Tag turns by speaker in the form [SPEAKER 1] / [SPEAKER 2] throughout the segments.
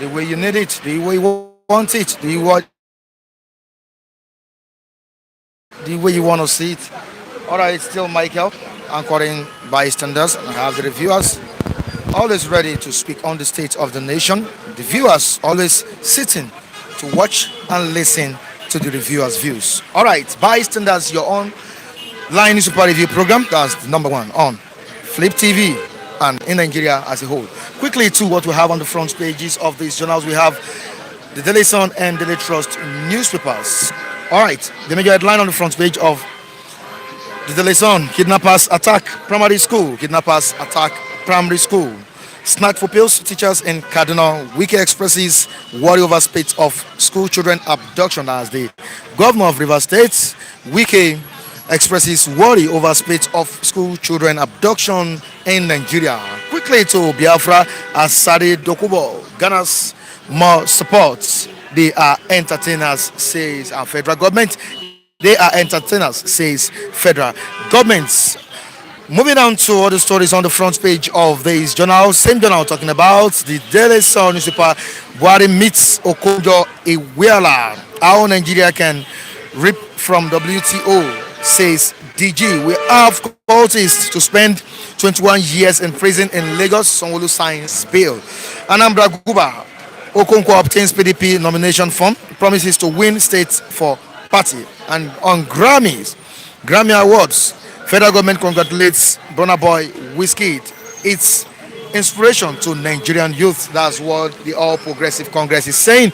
[SPEAKER 1] the way you need it, the way you want it, the way you want to see it. All right, still Michael, anchoring Bystanders, and I have the reviewers always ready to speak on the state of the nation. The viewers always sitting to watch and listen to the reviewers' views. All right, Bystanders, your own line super review program. That's the number one on Flip TV and in Nigeria as a whole. Quickly to what we have on the front pages of these journals, we have the Daily Sun and Daily Trust newspapers. All right, the major headline on the front page of the Daily Sun: kidnappers attack primary school. Kidnappers attack primary school. Snack for pills, teachers in Kaduna. Wiki expresses worry over spate of school children abduction as the governor of River State. Wiki expresses worry over spate of school children abduction in Nigeria. Quickly to Biafra as Sadi Dokubo Ghana's more support. They are entertainers, says our federal government. They are entertainers, says federal governments. Moving on to other stories on the front page of this journal, same journal talking about the Daily Sun newspaper. Buhari meets Okojo Iweala. How Nigeria can rip from WTO, says DG. We have cultists to spend 21 years in prison in Lagos. Sanwo-Olu signs bail. Anambra Guba Okonkwo obtains PDP nomination form. Promises to win states for party. And on Grammy Awards, federal government congratulates Burna Boy Wizkid. It's inspiration to Nigerian youth. That's what the All Progressive Congress is saying.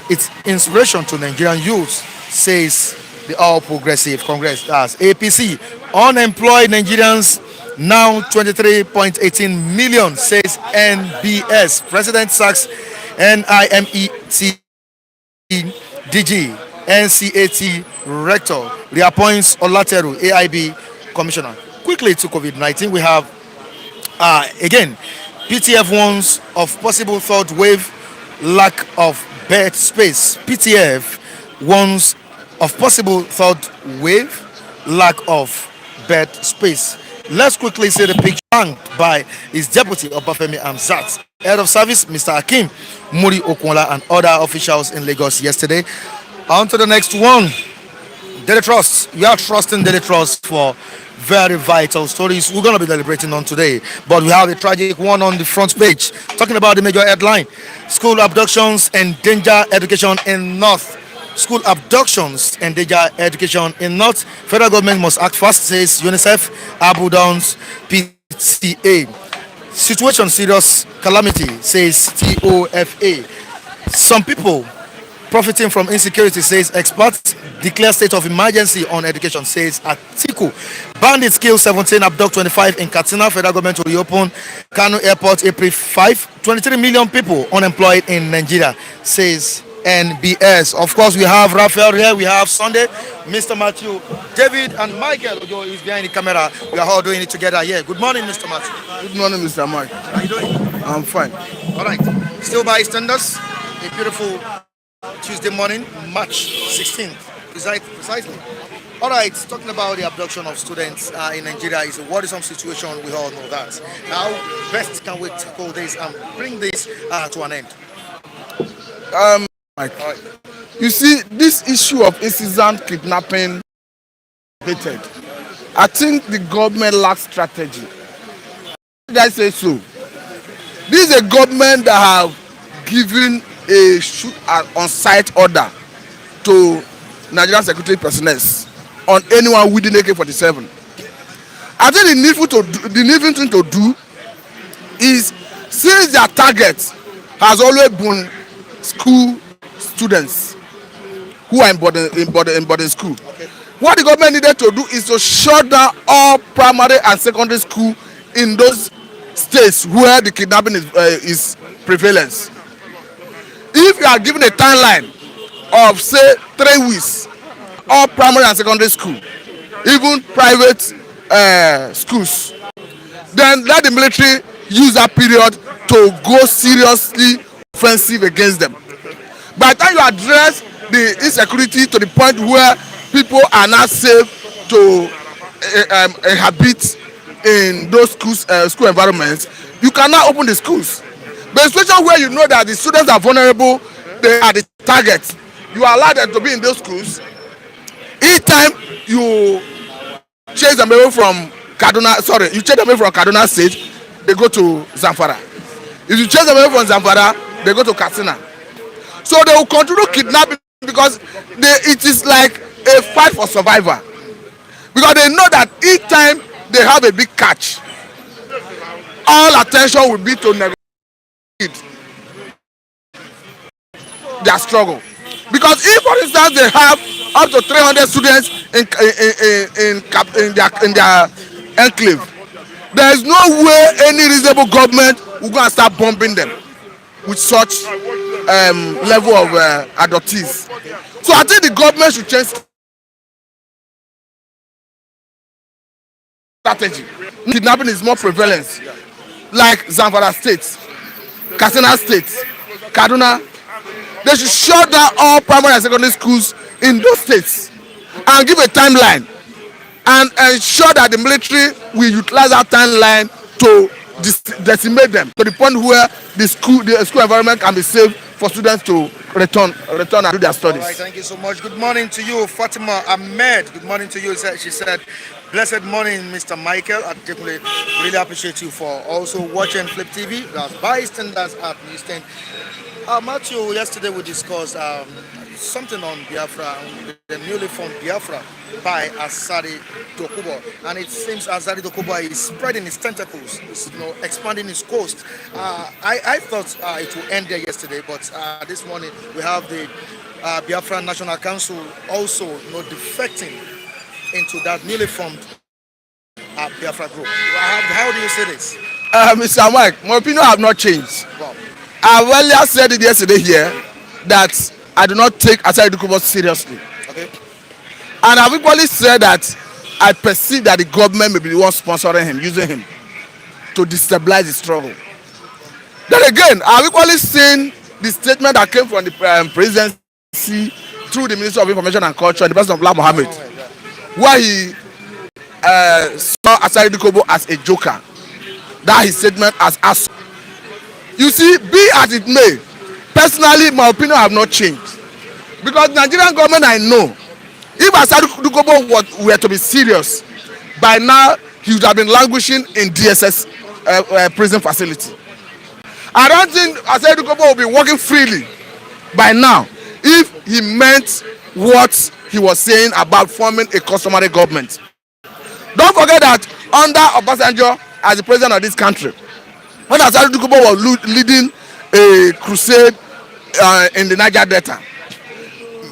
[SPEAKER 1] It's inspiration to Nigerian youth, says the All Progressive Congress. That's APC. Unemployed Nigerians now 23.18 million, says NBS. President sacks NIMET DG. NCAT rector reappoints Olateru AIB commissioner. Quickly to COVID-19, we have again PTF warns of possible third wave, lack of bed space. PTF warns of possible third wave, lack of bed space. Let's quickly see the picture banked by his deputy Obafemi Amzat, head of service Mr. Akim Muri Okunla, and other officials in Lagos yesterday. On to the next one. Daily Trust. We are trusting Daily Trust for very vital stories we're going to be deliberating on today. But we have a tragic one on the front page, talking about the major headline: school abductions endanger education in North. School abductions endanger education in North. Federal government must act fast, says UNICEF, Abu Dhabi's PCA. Situation serious calamity, says TOFA. Some people profiting from insecurity, says experts. Declare state of emergency on education, says Atiku. Bandits kill 17, abduct 25 in Katsina. Federal government to reopen Kano Airport April 5. 23 million people unemployed in Nigeria, says NBS. Of course, we have Raphael here, we have Sunday, Mr. Matthew, David, and Michael Ojo is behind the camera. We are all doing it together here. Good morning, Mr. Matthew.
[SPEAKER 2] Good morning, Mr. Mike.
[SPEAKER 1] How are you doing?
[SPEAKER 2] I'm fine.
[SPEAKER 1] All right. Still Bystanders. A beautiful Tuesday morning, March 16th, precisely. All right, talking about the abduction of students in Nigeria is a worrisome situation. We all know that. How best can we tackle this and bring this to an end?
[SPEAKER 2] Mike, you see, this issue of incessant kidnapping, I think the government lacks strategy. Did I say so? This is a government that have given a shoot on-site order to Nigerian security personnel on anyone within AK-47. I think the needful thing to do is, since their target has always been school students who are in boarding school, okay, what the government needed to do is to shut down all primary and secondary school in those states where the kidnapping is prevalent. If you are given a timeline of say 3 weeks, all primary and secondary school, even private schools, then let the military use that period to go seriously offensive against them. By the time you address the insecurity to the point where people are not safe to inhabit in those schools, school environments, you cannot open the schools. But in situation where you know that the students are vulnerable, they are the target, you allow them to be in those schools. Each time you chase them away from you chase them away from Kaduna State, they go to Zamfara. If you chase them away from Zamfara, they go to Katsina. So they will continue kidnapping because it is like a fight for survival. Because they know that each time they have a big catch, all attention will be to negotiate their struggle. Because if, for instance, they have up to 300 students in their enclave, there is no way any reasonable government will go and start bombing them with such level of adoptees. So I think the government should change strategy. Kidnapping is more prevalent, like Zamfara State, Katsina State, Kaduna. They should shut down all primary and secondary schools in those states and give a timeline and ensure that the military will utilize that timeline to decimate them to the point where the school environment can be safe for students to return and do their studies.
[SPEAKER 1] All right, thank you so much. Good morning to you, Fatima Ahmed. Good morning to you. She said, blessed morning, Mr. Michael. I definitely really appreciate you for also watching Flip TV. That's Bystanders at Newsstand. Matthew, yesterday we discussed something on Biafra, the newly formed Biafra by Asari Dokubo, and it seems Asari Dokubo is spreading his tentacles, expanding his coast. I thought it would end there yesterday, but this morning we have the Biafra National Council also defecting into that newly formed Biafra group. How do you see this?
[SPEAKER 2] Mr. Mike, my opinion have not changed.
[SPEAKER 1] Wow.
[SPEAKER 2] I earlier said it yesterday here that I do not take Asari Dokubo seriously.
[SPEAKER 1] Okay.
[SPEAKER 2] And I've equally said that I perceive that the government may be the one sponsoring him, using him to destabilize the struggle. Then again, I've equally seen the statement that came from the presidency through the Minister of Information and Culture, the person of Bala Mohammed, where he saw Asari Dokubo as a joker. That his statement as you see, be as it may, personally, my opinion have not changed. Because the Nigerian government, I know, if Asari Dokubo were to be serious, by now he would have been languishing in DSS prison facility. I don't think Asari Dokubo will be working freely by now if he meant what he was saying about forming a customary government. Don't forget that under Obasanjo as the president of this country, when Asari Dokubo was leading a crusade in the Niger Delta,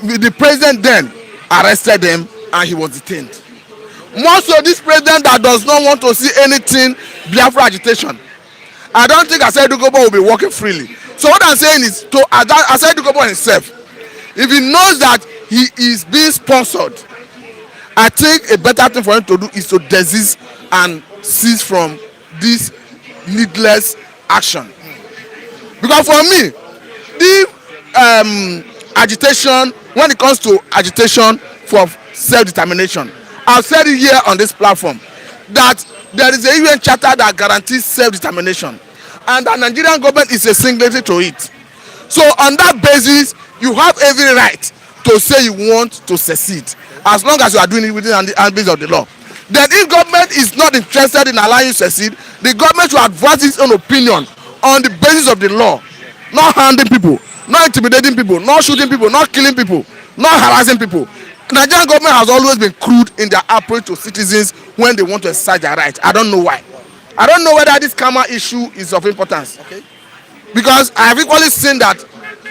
[SPEAKER 2] the president then arrested him and he was detained. More so, this president that does not want to see anything Biafra agitation, I don't think Asari Dokubo will be working freely. So what I'm saying is, to Asari Dokubo himself, if he knows that he is being sponsored, I think a better thing for him to do is to desist and cease from this needless action. Because for me, the agitation, when it comes to agitation for self-determination, I've said it here on this platform that there is a UN charter that guarantees self-determination, and the Nigerian government is a signatory to it. So on that basis, you have every right to say you want to secede, as long as you are doing it within the ambit of the law. Then if government is not interested in allowing you to secede, the government should advance its own opinion on the basis of the law, not handing people, not intimidating people, not shooting people, not killing people, not harassing people. The Nigerian government has always been crude in their approach to citizens when they want to exercise their rights. I don't know why. I don't know whether this karma issue is of importance.
[SPEAKER 1] Okay.
[SPEAKER 2] Because I have equally seen that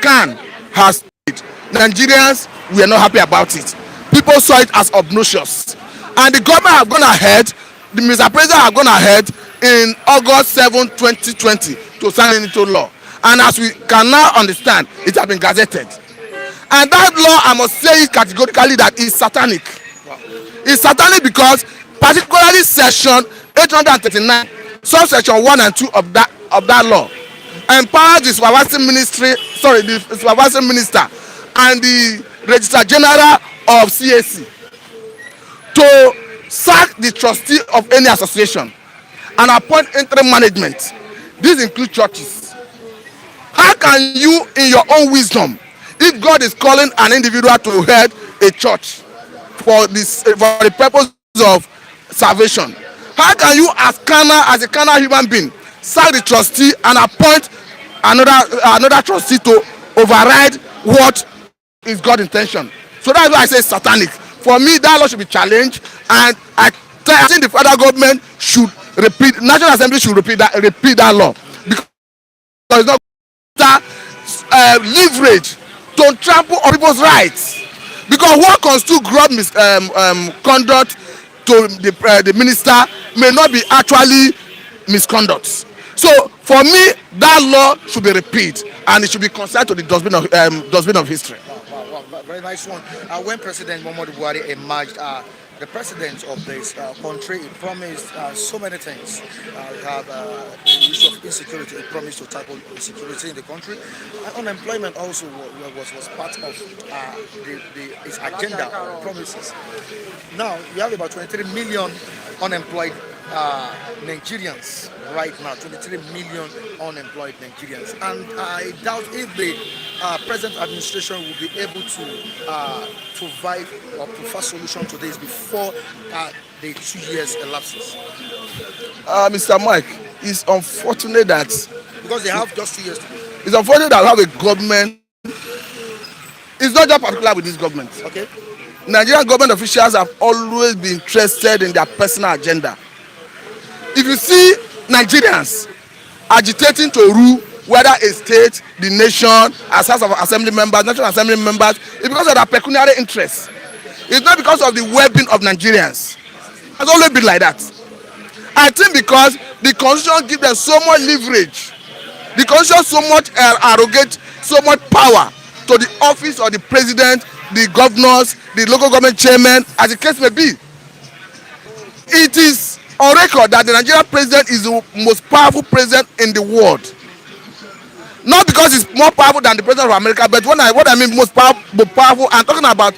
[SPEAKER 2] Khan has paid. Nigerians were not happy about it. People saw it as obnoxious. And the government have gone ahead, the Mr. President have gone ahead in August 7, 2020 to sign it into law. And as we can now understand, it has been gazetted. And that law, I must say it categorically, that is satanic. It's satanic because particularly section 839, subsection 1 and 2 of that law empowers the supervising minister and the Registrar General of CAC to sack the trustee of any association and appoint interim management. These include churches. How can you, in your own wisdom, if God is calling an individual to head a church for the purpose of salvation, how can you, as a carnal human being, sack the trustee and appoint another trustee to override what is God's intention? So that's why I say satanic. For me, that law should be challenged, and I think the federal government should repeat, National Assembly should repeat that law, because it's not leverage to trample on people's rights. Because what constitutes gross conduct to the minister may not be actually misconduct. So for me, that law should be repeated, and it should be consigned to the dustbin of history.
[SPEAKER 1] Wow, very nice one. When President Muhammadu Buhari emerged, the president of this country, he promised so many things. We have the issue of insecurity. He promised to tackle insecurity in the country. Unemployment also was part of his agenda or promises. Now, we have about 23 million unemployed Nigerians right now, 23 million unemployed Nigerians, and I doubt if the present administration will be able to provide or prefer solution to this before the 2 years elapses.
[SPEAKER 2] Mr. Mike, it's unfortunate that
[SPEAKER 1] Because they have just 2 years to go.
[SPEAKER 2] it's unfortunate that we have a government. It's not just particular with this government.
[SPEAKER 1] Okay.
[SPEAKER 2] Nigerian government officials have always been interested in their personal agenda. If you see Nigerians agitating to rule, whether a state, the nation, as House of Assembly members, National Assembly members, it's because of their pecuniary interests. It's not because of the well-being of Nigerians. It's always been like that. I think because the constitution gives them so much leverage, the constitution so much arrogate, so much power to the office of the president, the governors, the local government chairman, as the case may be. It is on record that the Nigerian president is the most powerful president in the world. Not because he's more powerful than the president of America, but what I mean most powerful, I'm talking about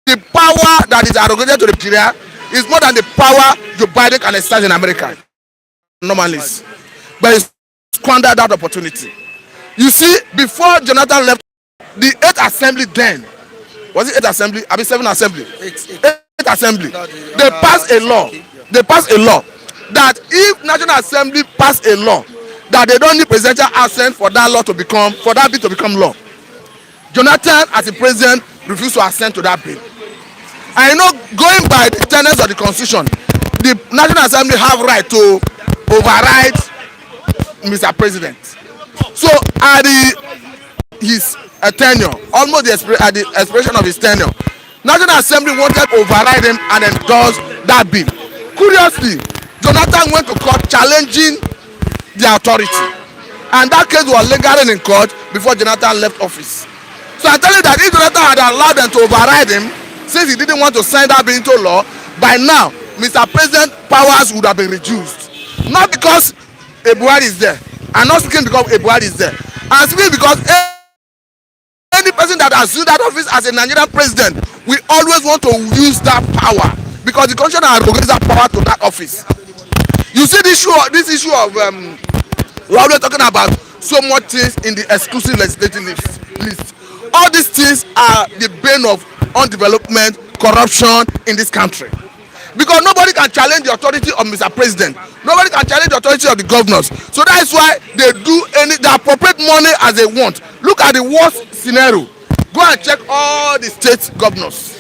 [SPEAKER 2] the power that is arrogated to Nigeria is more than the power Joe Biden can exercise in America. Normally, but he squandered that opportunity. You see, before Jonathan left, the 8th assembly then, was it 8th assembly? I mean 7th assembly. 8th assembly. They passed a law. They passed a law that if National Assembly pass a law that they don't need presidential assent for that law to become, for that bill to become law, Jonathan as the president refused to assent to that bill. I know, going by the tenets of the constitution, the National Assembly have right to override Mr. President. So at his tenure, almost at the expiration of his tenure, National Assembly wanted to override him and endorse that bill. Curiously, Jonathan went to court challenging the authority, and that case was lingering in court before Jonathan left office. So I tell you that if Jonathan had allowed them to override him, since he didn't want to sign that bill into law, by now Mr. President powers would have been reduced. Not because a Buhari is there, and not speaking because a Buhari is there, and speaking because any person that assumes that office as a Nigerian president, we always want to use that power because the constitution arrogates that power to that office. You see this issue of we're always talking about so much things in the exclusive legislative list. All these things are the bane of undevelopment, corruption in this country. Because nobody can challenge the authority of Mr. President. Nobody can challenge the authority of the governors. So that is why they appropriate money as they want. Look at the worst scenario. Go and check all the state governors.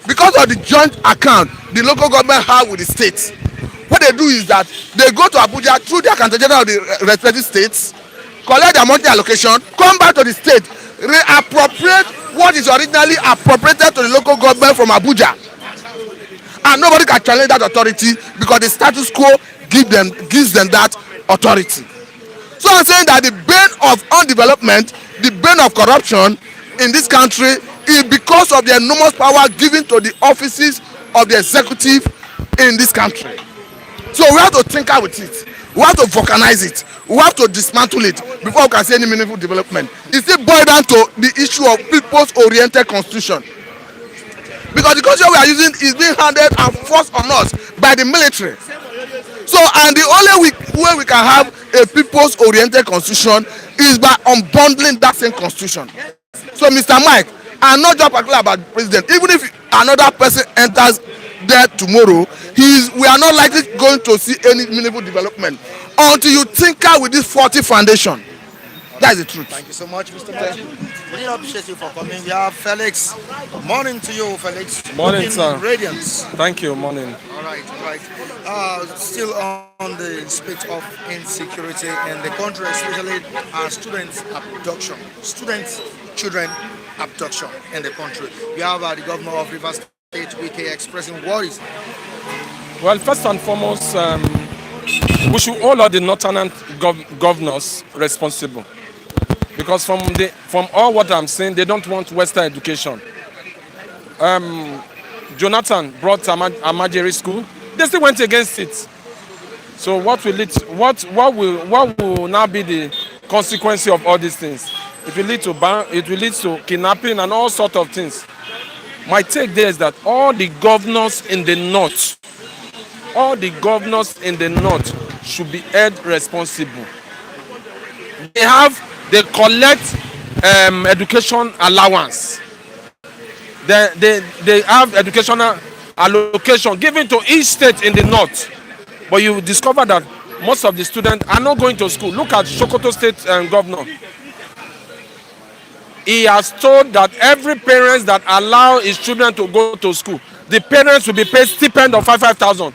[SPEAKER 2] Because of the joint account the local government have with the states, what they do is that they go to Abuja through the accountant general of the respective states, collect their monthly allocation, come back to the state, reappropriate what is originally appropriated to the local government from Abuja. And nobody can challenge that authority because the status quo gives them that authority. So I'm saying that the bane of undevelopment, the bane of corruption in this country is because of the enormous power given to the offices of the executive in this country. So we have to tinker with it. We have to vulcanize it. We have to dismantle it before we can see any meaningful development. It still boils down to the issue of people's-oriented constitution. Because the constitution we are using is being handed and forced on us by the military. So, and the only way we can have a people's-oriented constitution is by unbundling that same constitution. So, Mr. Mike, I'm not just particular about the president. Even if another person enters there tomorrow, we are not likely going to see any meaningful development until you tinker with this 40 foundation. That is the truth.
[SPEAKER 1] Thank you so much, Mr. Matthew. We really appreciate you for coming. We have Felix. Morning to you, Felix.
[SPEAKER 3] Morning,
[SPEAKER 1] Looking
[SPEAKER 3] sir.
[SPEAKER 1] Radiance.
[SPEAKER 3] Thank you. Morning.
[SPEAKER 1] All right, all right. Still on the spate of insecurity in the country, especially students abduction, students, children abduction in the country. We have the governor of Rivers State, WK, expressing worries.
[SPEAKER 3] Well, first and foremost, we should hold all the northern governors responsible, because from all what I'm saying, they don't want Western education. Jonathan brought Amajiri school. They still went against it. So what will now be the consequence of all these things? It will lead to kidnapping and all sorts of things. My take there is that all the governors in the north should be held responsible. They collect education allowance. They have educational allocation given to each state in the north. But you discover that most of the students are not going to school. Look at Sokoto State governor. He has told that every parent that allow his children to go to school, the parents will be paid stipend of 5,000.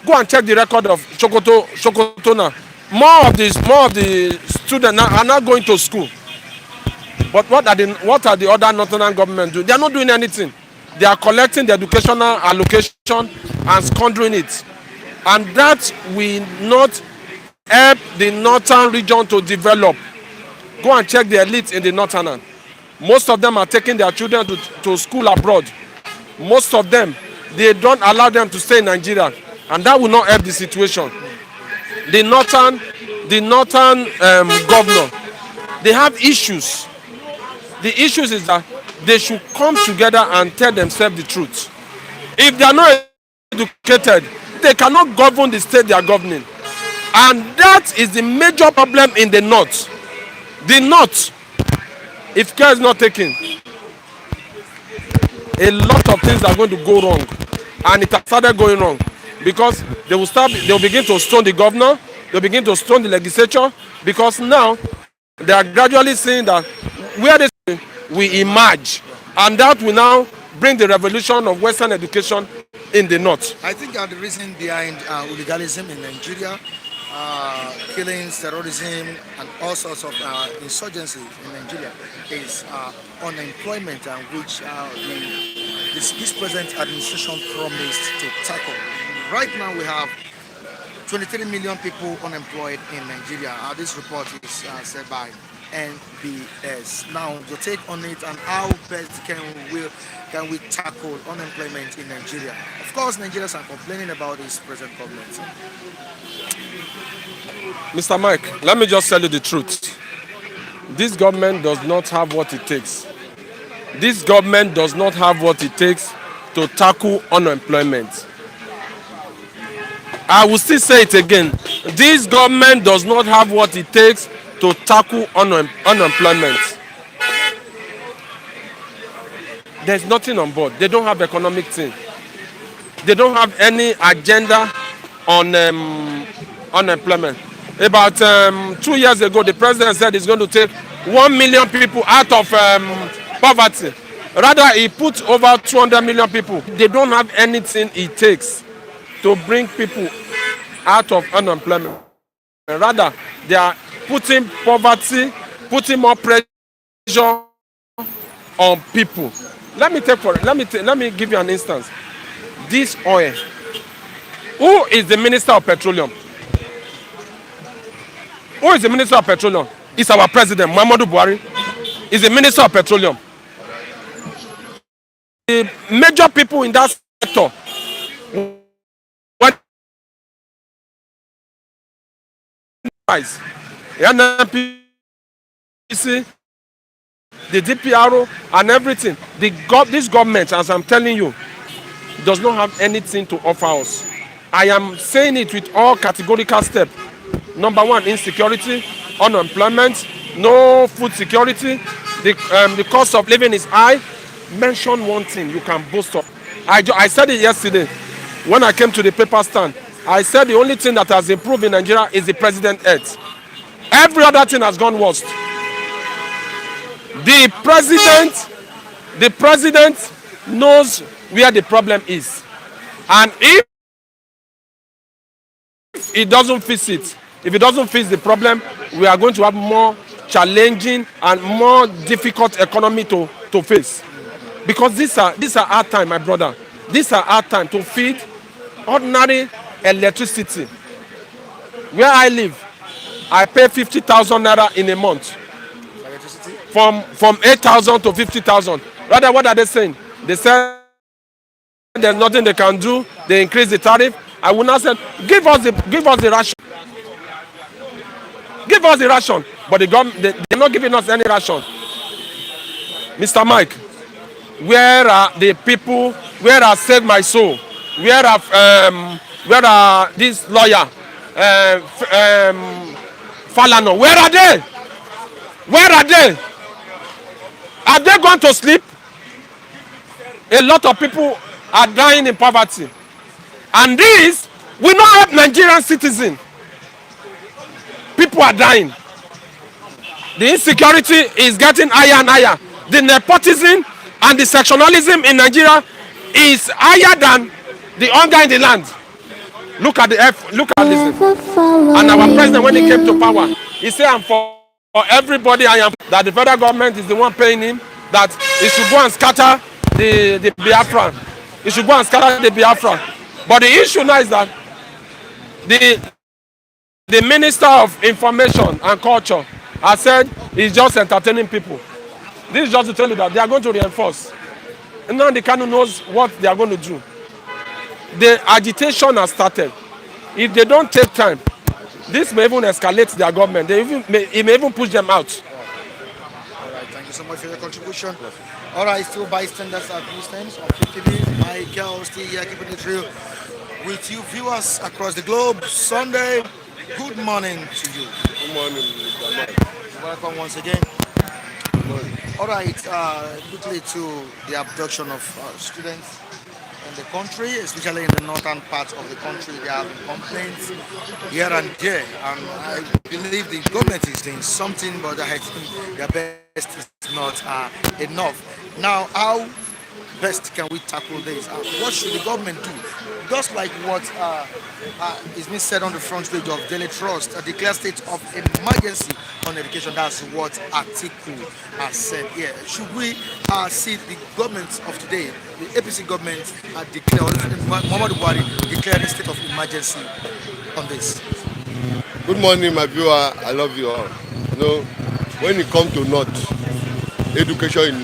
[SPEAKER 3] Go and check the record of Sokoto now. More of the students are not going to school. But what are the other northern government doing? They are not doing anything. They are collecting the educational allocation and squandering it. And that will not help the northern region to develop. Go and check the elites in the northern. Most of them are taking their children to school abroad. Most of them, they don't allow them to stay in Nigeria. And that will not help the situation. The northern governor, they have issues. The issues is that they should come together and tell themselves the truth. If they are not educated, they cannot govern the state they are governing. And that is the major problem in the north. The north, if care is not taken, a lot of things are going to go wrong. And it has started going wrong. Because they will begin to stone the governor, they will begin to stone the legislature, because now they are gradually saying that where they will emerge, and that will now bring the revolution of Western education in the north.
[SPEAKER 1] I think the reason behind illegalism in Nigeria, killings, terrorism, and all sorts of insurgency in Nigeria is unemployment, and which this present administration promised to tackle. Right now we have 23 million people unemployed in Nigeria. This report is said by NBS. Now, your take on it and how best can we tackle unemployment in Nigeria? Of course, Nigerians are complaining about this present government.
[SPEAKER 3] Mr. Mike, let me just tell you the truth. This government does not have what it takes. This government does not have what it takes to tackle unemployment. I will still say it again. This government does not have what it takes to tackle unemployment. There's nothing on board. They don't have economic thing. They don't have any agenda on unemployment. About 2 years ago, the president said he's going to take 1 million people out of poverty. Rather, he put over 200 million people. They don't have anything it takes to bring people out of unemployment. Rather, they are putting poverty, putting more pressure on people. Let me give you an instance. This oil. Who is the Minister of Petroleum? Who is the Minister of Petroleum? It's our President, Muhammadu Buhari. Is the Minister of Petroleum. The major people in that sector, the NNPC, the DPRO, and everything. This government, as I'm telling you, does not have anything to offer us. I am saying it with all categorical steps. Number one, insecurity, unemployment, no food security, the cost of living is high. Mention one thing you can boast of. I said it yesterday when I came to the paper stand. I said the only thing that has improved in Nigeria is the president health. Every other thing has gone worse. The president knows where the problem is, and if it doesn't fix it, if it doesn't fix the problem, we are going to have more challenging and more difficult economy to face. Because these are hard time, my brother. These are hard time to feed ordinary electricity. Where I live, I pay 50,000 naira in a month. From 8,000 to 50,000. Rather, what are they saying? They say there's nothing they can do. They increase the tariff. I will not say, give us the ration. Give us the ration. But the government, they're not giving us any ration. Mr. Mike, where are the people? Where are Save My Soul? Where are this lawyer? Falano? Where are they? Where are they? Are they going to sleep? A lot of people are dying in poverty. And this will not help Nigerian citizens. People are dying. The insecurity is getting higher and higher. The nepotism and the sectionalism in Nigeria is higher than the hunger in the land. Look at this. And our president, when he came to power, he said, "I'm for everybody. I am." That the federal government is the one paying him. That he should go and scatter the Biafra. He should go and scatter the Biafra. But the issue now is that the Minister of Information and Culture has said he's just entertaining people. This is just to tell you that they are going to reinforce. And now the Kanu knows what they are going to do. The agitation has started. If they don't take time, this may even escalate their government. It may even push them out.
[SPEAKER 1] All right, thank you so much for your contribution. All right, still Bystanders at Newsstand on Fliptv. Michael still here keeping it real with you viewers across the globe. Sunday, good morning to you.
[SPEAKER 4] Good morning, Mr. Mike.
[SPEAKER 1] Welcome once again. All right, quickly to the abduction of students in the country, especially in the northern part of the country. There have been complaints here and there, and I believe the government is doing something, but I think their best is not enough. Now, how best can we tackle this? What should the government do? Just like what is being said on the front page of Daily Trust, a declared state of emergency on education. That's what article has said here. Should we see the government of today, the APC government, declare, Muhammadu Buhari declaring state of emergency on this?
[SPEAKER 4] Good morning, my viewer. I love you all. You know, when it comes to North, education in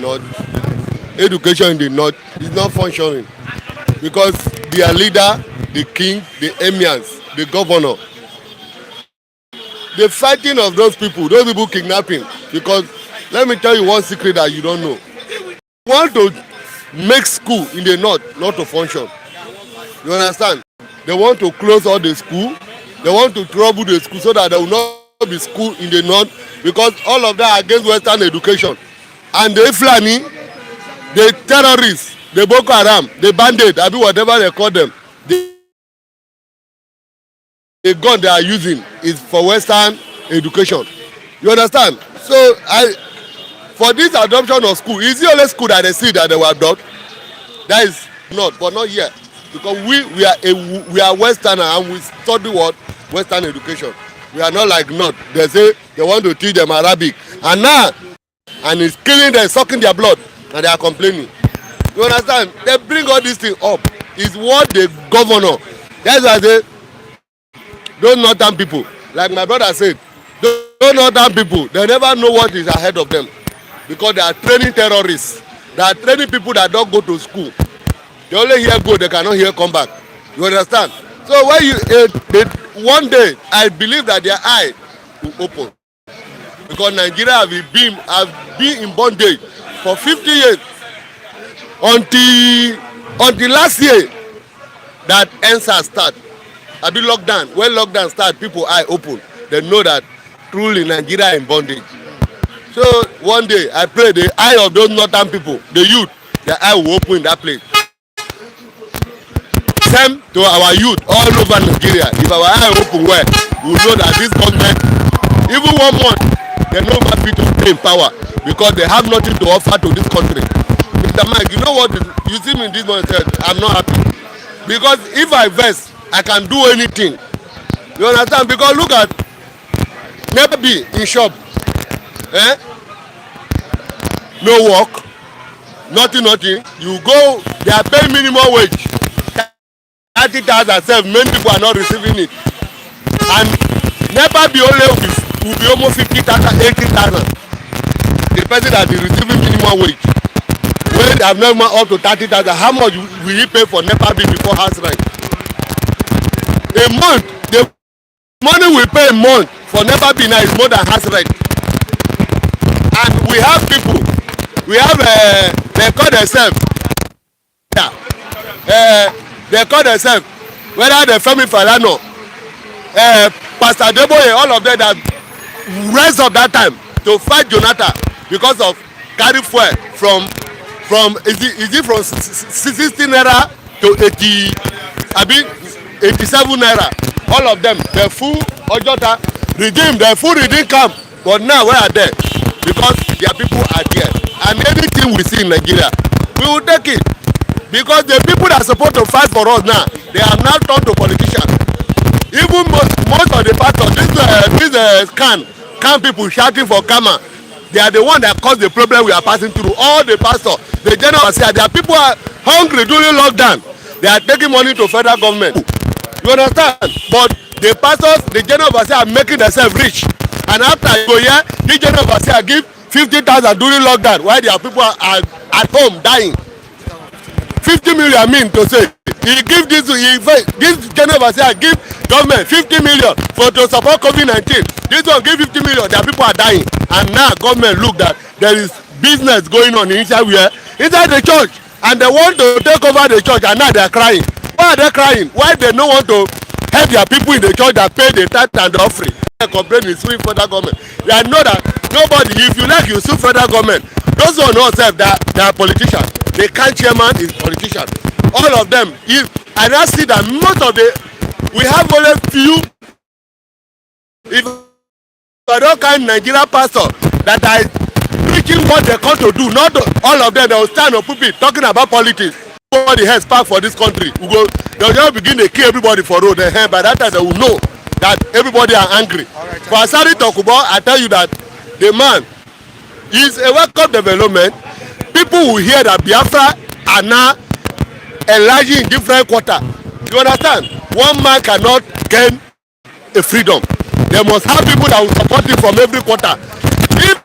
[SPEAKER 4] the North is not functioning because their leader, the king, the emirs, the governor, the fighting of those people kidnapping. Because let me tell you one secret that you don't know. They want to make school in the North not to function. You understand? They want to close all the school. They want to trouble the school so that there will not be school in the North, because all of that are against Western education. And the Fulani, the terrorists, the Boko Haram, the bandit, whatever they call them, the gun they are using is for Western education. You understand? So for this adoption of school, is the only school that they see that they will adopt? That is not, but not yet. Because we are Westerner and we study what? Western education. We are not like North. They say they want to teach them Arabic. And now, and it's killing them, sucking their blood, and they are complaining. You understand? They bring all this thing up. It's what the governor. That's why I say, those northern people, like my brother said, those northern people, they never know what is ahead of them, because they are training terrorists. They are training people that don't go to school. They only hear go, they cannot hear come back. You understand? So when one day, I believe that their eye will open, because Nigeria have been in bondage for 50 years until last year that ENSA start. I be lockdown. When lockdown start, people eye open. They know that truly Nigeria in bondage. So one day I pray the eye of those northern people, the youth, their eye will open in that place. Same to our youth all over Nigeria. If our eye open well, we will know that this government, even 1 month, they no more people stay in power because they have nothing to offer to this country. Mr. Mike, you know what? You see me in this moment, I'm not happy. Because if I vex, I can do anything. You understand? Because look at, never be in shop. Eh? No work, nothing. You go, they are paying minimum wage. 30,000 sef, many people are not receiving it. And never be only will be almost 50,000, 80,000. The person that is receiving minimum wage. When they have never up to 30,000, how much will he pay for NEPA bill before house rent? A month, the money we pay a month for NEPA bill now is more than house rent. And we have people, we have they call themselves, they call themselves, whether they Femi Falana, Pastor Deboye, all of them that rise up that time to fight Jonathan because of carry fuel from is it from 60 naira to 80, I mean 87 naira. All of them, the full Ojota redeem, the full redeem camp, but now where are they? Because their people are there, and anything we see in Nigeria, we will take it. Because the people that are supposed to fight for us now, they have now turned to politicians. Even most of the pastors, this can people shouting for karma, they are the one that caused the problem we are passing through. All the pastors, the general overseer, their people are hungry during lockdown. They are taking money to federal government. You understand? But the pastors, the general overseer are making themselves rich. And after you go here, the general overseer give 50,000 during lockdown while their people are at home dying. 50 million, I mean to say, this general overseer give government 50 million to support COVID-19. This one give 50 million, their people are dying. And now government look that there is business going on inside the church, and they want to take over the church, and now they are crying. Why are they crying? Why they don't want to help their people in the church that pay the tithe and the offering? They complain is suing federal government. They know that nobody, if you like, you sue federal government. Those who know themselves that they are politicians. The can chairman is politician. All of them. I now see that most of we have only few. If I don't kind Nigeria pastor that are preaching what they come to do, not all of them, they will stand on pulpit talking about politics. Everybody has spark for this country. They'll just begin to kill everybody for road. By that time they will know that everybody are angry. For Asari Tokubo, I tell you that the man is a welcome development. People will hear that Biafra are now enlarging in different quarter. You understand? One man cannot gain a freedom. They must have people that will support him from every quarter. If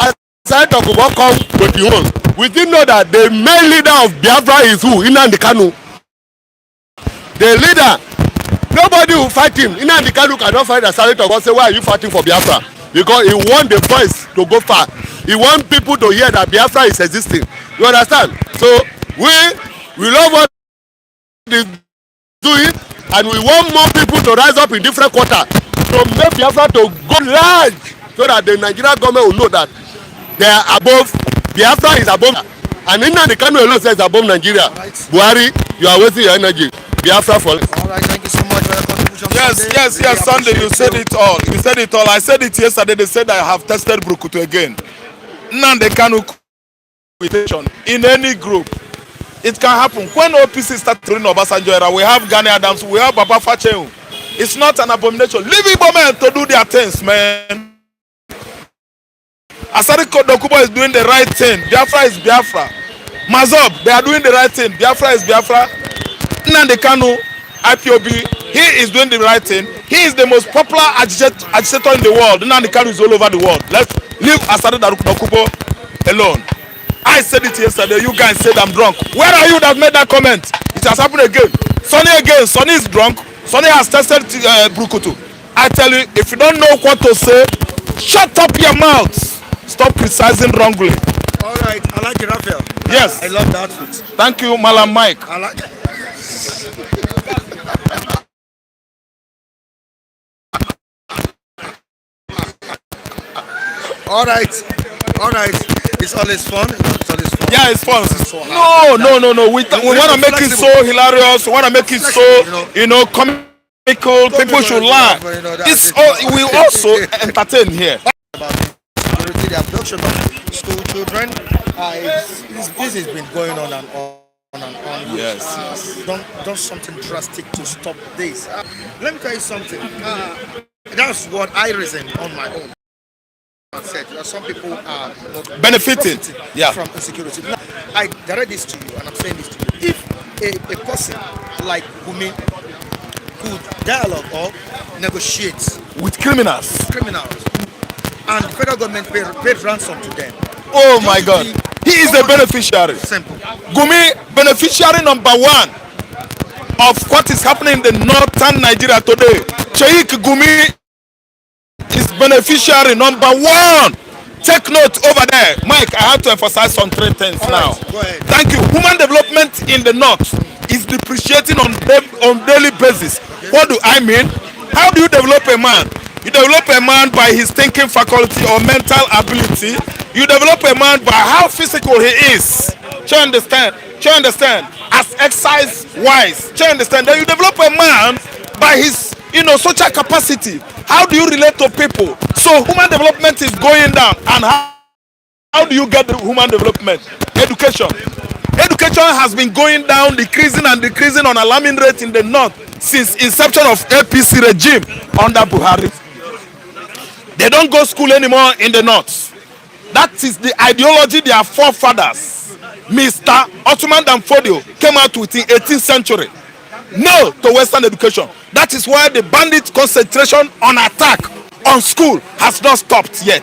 [SPEAKER 4] Asari Tokubo come with the one, we didn't know that the main leader of Biafra is who? Nnamdi Kanu. The leader, nobody will fight him. Nnamdi Kanu cannot fight Asari Tokubo. Say, why are you fighting for Biafra? Because he want the voice to go far. He want people to hear that Biafra is existing. You understand? So we love what he is doing, and we want more people to rise up in different quarters to make Biafra to go large, so that the Nigerian government will know that they are above. Biafra is above, and Nnamdi Kanu alone says above Nigeria. Right. Buhari, you are wasting your energy. Biafra for.
[SPEAKER 1] All right, thank you so much for your contribution.
[SPEAKER 5] Yes, Sunday, you said it all. You said it all. I said it yesterday. They said I have tested Brukutu again. Nnamdi Kanu in any group, it can happen. When OPC started during Obasanjo era, we have Gani Adams, we have Baba Fachehu. It's not an abomination. Leave Igbo men to do their things, man. Asari Dokubo is doing the right thing. Biafra is Biafra. Mazob, they are doing the right thing. Biafra is Biafra. Nnamdi Kanu, IPOB, he is doing the right thing. He is the most popular agitator in the world. Nnamdi Kanu is all over the world. Let's leave Asari Dokubo alone. I said it yesterday. You guys said I'm drunk. Where are you that made that comment? It has happened again. Sonny is drunk. Sonny has tested Brukutu. I tell you, if you don't know what to say, shut up your mouth. Stop criticizing wrongly.
[SPEAKER 1] All right, I like it, Raphael.
[SPEAKER 5] Yes.
[SPEAKER 1] I love the outfit.
[SPEAKER 5] Thank you, Malam Mike.
[SPEAKER 1] I like All right. It's always fun. It's always fun.
[SPEAKER 5] Yeah, it's fun.
[SPEAKER 1] So hard.
[SPEAKER 5] No. We want to make it so hilarious. We want to make it so, comical. People should laugh. It's we also entertain here.
[SPEAKER 1] Security, the abduction of school children. This has been going on and on.
[SPEAKER 5] Yes.
[SPEAKER 1] Done something drastic to stop this. Let me tell you something. That's what I reason on my own. I said some people are
[SPEAKER 5] Benefiting. Yeah.
[SPEAKER 1] from insecurity. Now, I direct this to you, and I'm saying this to you. If a person like Gumi could dialogue or negotiate
[SPEAKER 5] With criminals.
[SPEAKER 1] criminals, and the federal government paid ransom to them,
[SPEAKER 5] Oh my God. He is a beneficiary.
[SPEAKER 1] simple.
[SPEAKER 5] Gumi, beneficiary number one of what is happening in the northern Nigeria today. Sheikh Gumi is beneficiary number one. Take note over there. Mike, I have to emphasize on three things now.
[SPEAKER 1] Right, go ahead.
[SPEAKER 5] Thank you. Human development in the north is depreciating on daily basis. What do I mean? How do you develop a man? You develop a man by his thinking faculty or mental ability. You develop a man by how physical he is. Do you understand? As exercise wise. Do you understand? Then you develop a man by his social capacity. How do you relate to people? So human development is going down. And how do you get the human development? Education. Education has been going down, decreasing on alarming rate in the north since inception of APC regime under Buhari. They don't go school anymore in the north. That is the ideology their forefathers, Mr. Ottoman Danfodio, came out with in 18th century. No to Western education. That is why the bandit concentration on attack on school has not stopped yet.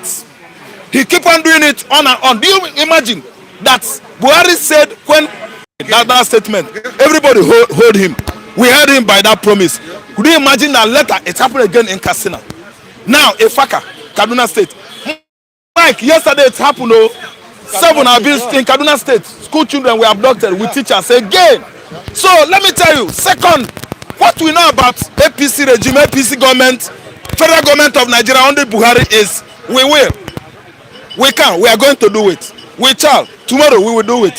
[SPEAKER 5] He keep on doing it on and on. Do you imagine that Buhari said when that statement, everybody hold him. We heard him by that promise. Could you imagine that later it happened again in Katsina? Now, Efaka, Kaduna State. Mike, yesterday it happened. 7 have been in Kaduna State. School children were abducted with teachers again. So let me tell you, second, what we know about APC regime, APC government, federal government of Nigeria under Buhari is we will. We can. We are going to do it. We shall. Tomorrow we will do it.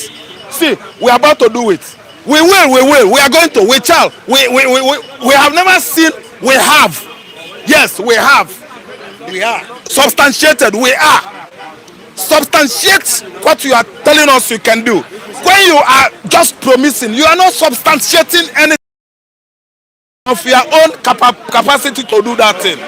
[SPEAKER 5] See, we are about to do it. We will. We are going to. We shall. We have never seen. We have. Yes, we have.
[SPEAKER 1] We are.
[SPEAKER 5] Substantiated. We are. Substantiate what you are telling us you can do. When you are just promising, you are not substantiating anything of your own capacity to do that thing.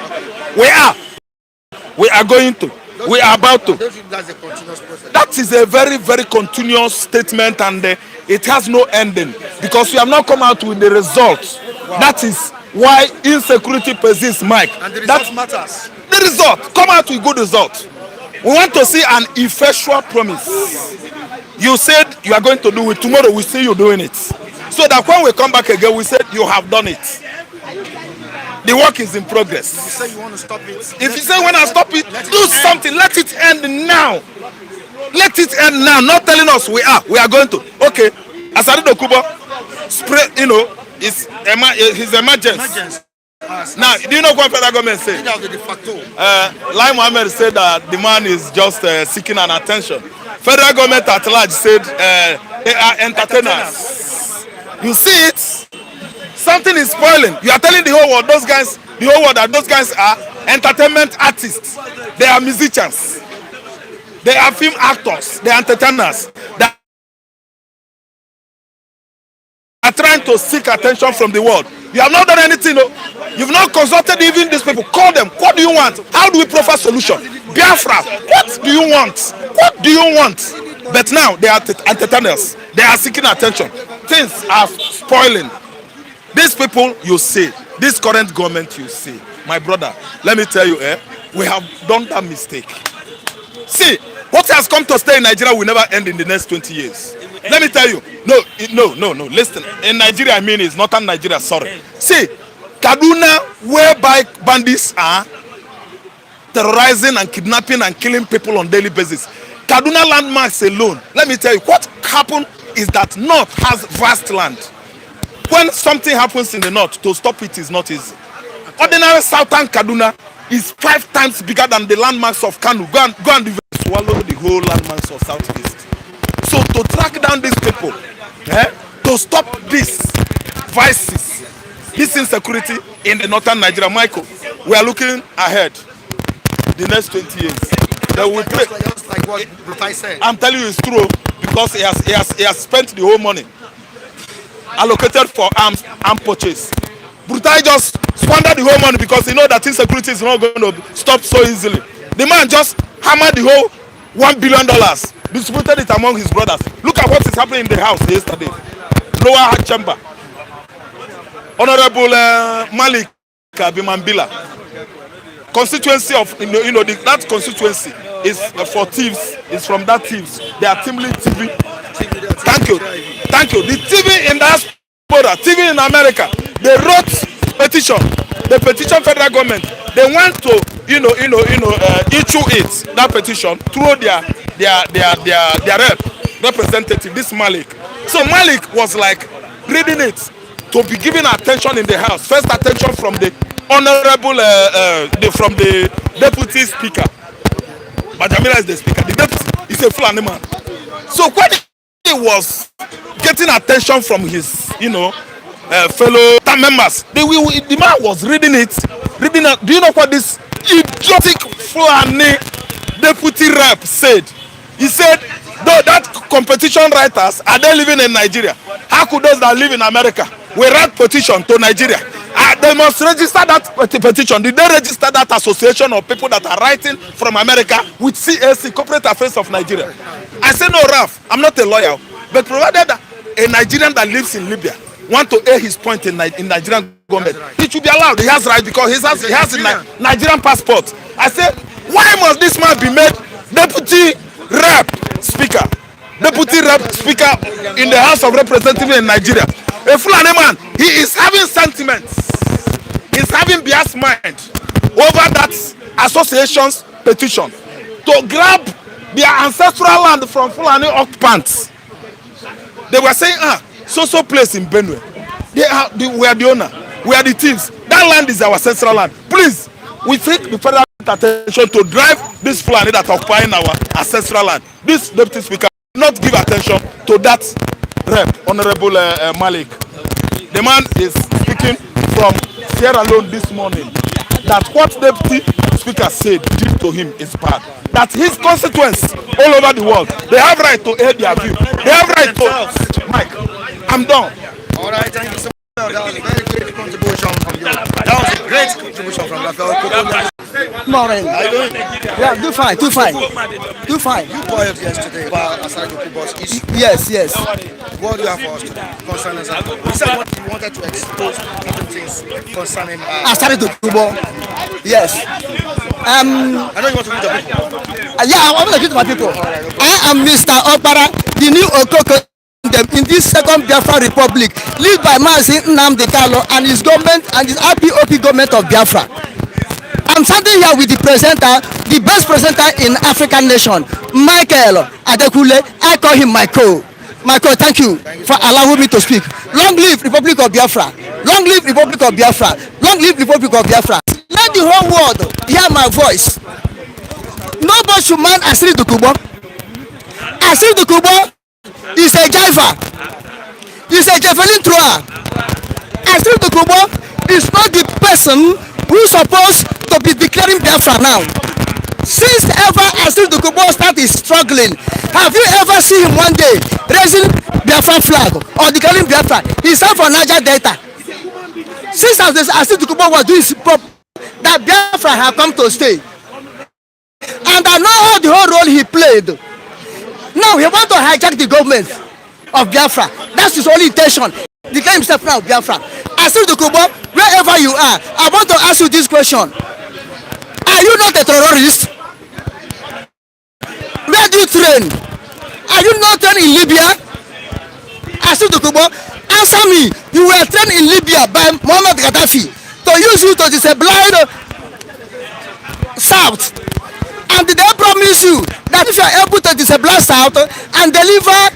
[SPEAKER 5] We are going to. We are about to.
[SPEAKER 1] That's a continuous process.
[SPEAKER 5] That is a very, very continuous statement, and it has no ending because we have not come out with the results. Wow. That is why insecurity persists, Mike.
[SPEAKER 1] And the result matters.
[SPEAKER 5] The result. Come out with good results. We want to see an effectual promise. You said you are going to do it. Tomorrow we see you doing it. So that when we come back again, we said you have done it. The work is in progress.
[SPEAKER 1] You say you want to stop it.
[SPEAKER 5] If you say when I stop it, do something. Let it end now. Let it end now. Not telling us we are going to. Okay. Asarido Kubo spray, his emergency. Now, do you know what federal government said? Lai Mohammed said that the man is just seeking an attention. Federal government at large said they are entertainers. You see it? Something is spoiling. You are telling the whole world, that those guys are entertainment artists. They are musicians. They are film actors. They are entertainers. They are trying to seek attention from the world. You have not done anything. No? You've not consulted even these people. Call them. What do you want? How do we profile solution? Biafra. What do you want? What do you want? But now they are entertainers. They are seeking attention. Things are spoiling. These people, you see, this current government, you see, my brother, let me tell you, we have done that mistake. See, what has come to stay in Nigeria will never end in the next 20 years. Let me tell you, no, listen. In Nigeria, I mean, it's northern Nigeria, sorry. See, Kaduna, whereby bandits are terrorizing and kidnapping and killing people on daily basis. Kaduna landmarks alone, let me tell you, what happened is that North has vast land. When something happens in the north, to stop it is not easy. Ordinary southern Kaduna, is 5 times bigger than the landmarks of Kanu. Go and swallow the whole landmarks of Southeast. So to track down these people, to stop this vices, this insecurity in the northern Nigeria, Michael, we are looking ahead the next 20 years. That we pray.
[SPEAKER 1] Just like what Brutai said.
[SPEAKER 5] I'm telling you, it's true because he has spent the whole money allocated for arm purchase. Brutai just squandered the whole money because he know that insecurity is not going to stop so easily. The man just hammered the whole $1 billion, distributed it among his brothers. Look at what is happening in the house yesterday. Lower chamber. Honorable Malik Abimambila. Constituency of that constituency is for thieves. It's from that thieves. They are Timely TV. Thank you. The TV in diaspora, TV in America, they wrote petition. They petition federal government. They want to issue that petition through their representative, this Malik. So Malik was like reading it to be given attention in the house. First attention from the honorable from the deputy speaker. Bajamila is the speaker. The deputy is a Fulani man. So when he was getting attention from his fellow members, the man was reading it. Do you know what this idiotic Fulani deputy rep said? He said, though that competition writers are they living in Nigeria? How could those that live in America we write petition to Nigeria? They must register that petition. Did they register that association of people that are writing from America with CAC, Corporate Affairs of Nigeria? I say no, Ralph, I'm not a lawyer, but provided that a Nigerian that lives in Libya want to air his point in Nigerian government, he should be allowed. He has right because he has a Nigerian passport. I say, why must this man be made deputy rep speaker in the House of Representatives in Nigeria? A Fulani man, he is having sentiments. He's having biased mind over that association's petition to grab their ancestral land from Fulani occupants. They were saying, so place in Benue. We are the owner. We are the thieves. That land is our ancestral land. Please, we take the federal attention to drive this Fulani that are occupying our ancestral land. This deputy speaker will not give attention to that rep, Honorable Malik. The man is speaking from Sierra Leone this morning that what deputy speaker said did to him is bad. That his constituents all over the world, they have right to air their view. They have right to. Mike, I'm done.
[SPEAKER 1] All right, thank you so much. That was a very great contribution from you. That was a great contribution from Rafael.
[SPEAKER 6] Morning.
[SPEAKER 1] How you doing?
[SPEAKER 6] Yeah, do fine.
[SPEAKER 1] You called yesterday about Asari Dokubo's issue.
[SPEAKER 6] Yes.
[SPEAKER 1] What do you have for us today concerning that? You said what you wanted to expose different things concerning
[SPEAKER 6] Asari Dokubo. Yes.
[SPEAKER 1] I know you want to read the people.
[SPEAKER 6] Yeah, I want to greet my people. I am Mr. Opara, the new Okoko in this second Biafra Republic, led by Mazi Nnamdi Kanu and his government and his RPOP government of Biafra. I'm standing here with the presenter, the best presenter in African nation, Michael Adekule. I call him Michael. Michael, thank you for allowing me to speak. Long live Republic of Biafra. Long live Republic of Biafra. Long live Republic of Biafra. Let the whole world hear my voice. Nobody should mind Asiri Dokubo. Asiri Dokubo is a driver. He's a javelin thrower. Asiri Dokubo is not the person who's supposed to be declaring Biafra now. Since ever Asiri Dokubo started struggling, have you ever seen him one day raising Biafra flag or declaring Biafra? He served for Niger Delta. Since Asiri Dokubo was doing his prop, that Biafra had come to stay. And I know all the whole role he played. Now he wants to hijack the government of Biafra. That's his only intention. Declare himself now Biafra. Asiri Dokubo, wherever you are, I want to ask you this question. Are you not a terrorist? Where do you train? Are you not trained in Libya? Asiri Dokubo, answer me. You were trained in Libya by Muammar Gaddafi to use you to destabilize South. And they promise you that if you are able to destabilize South and deliver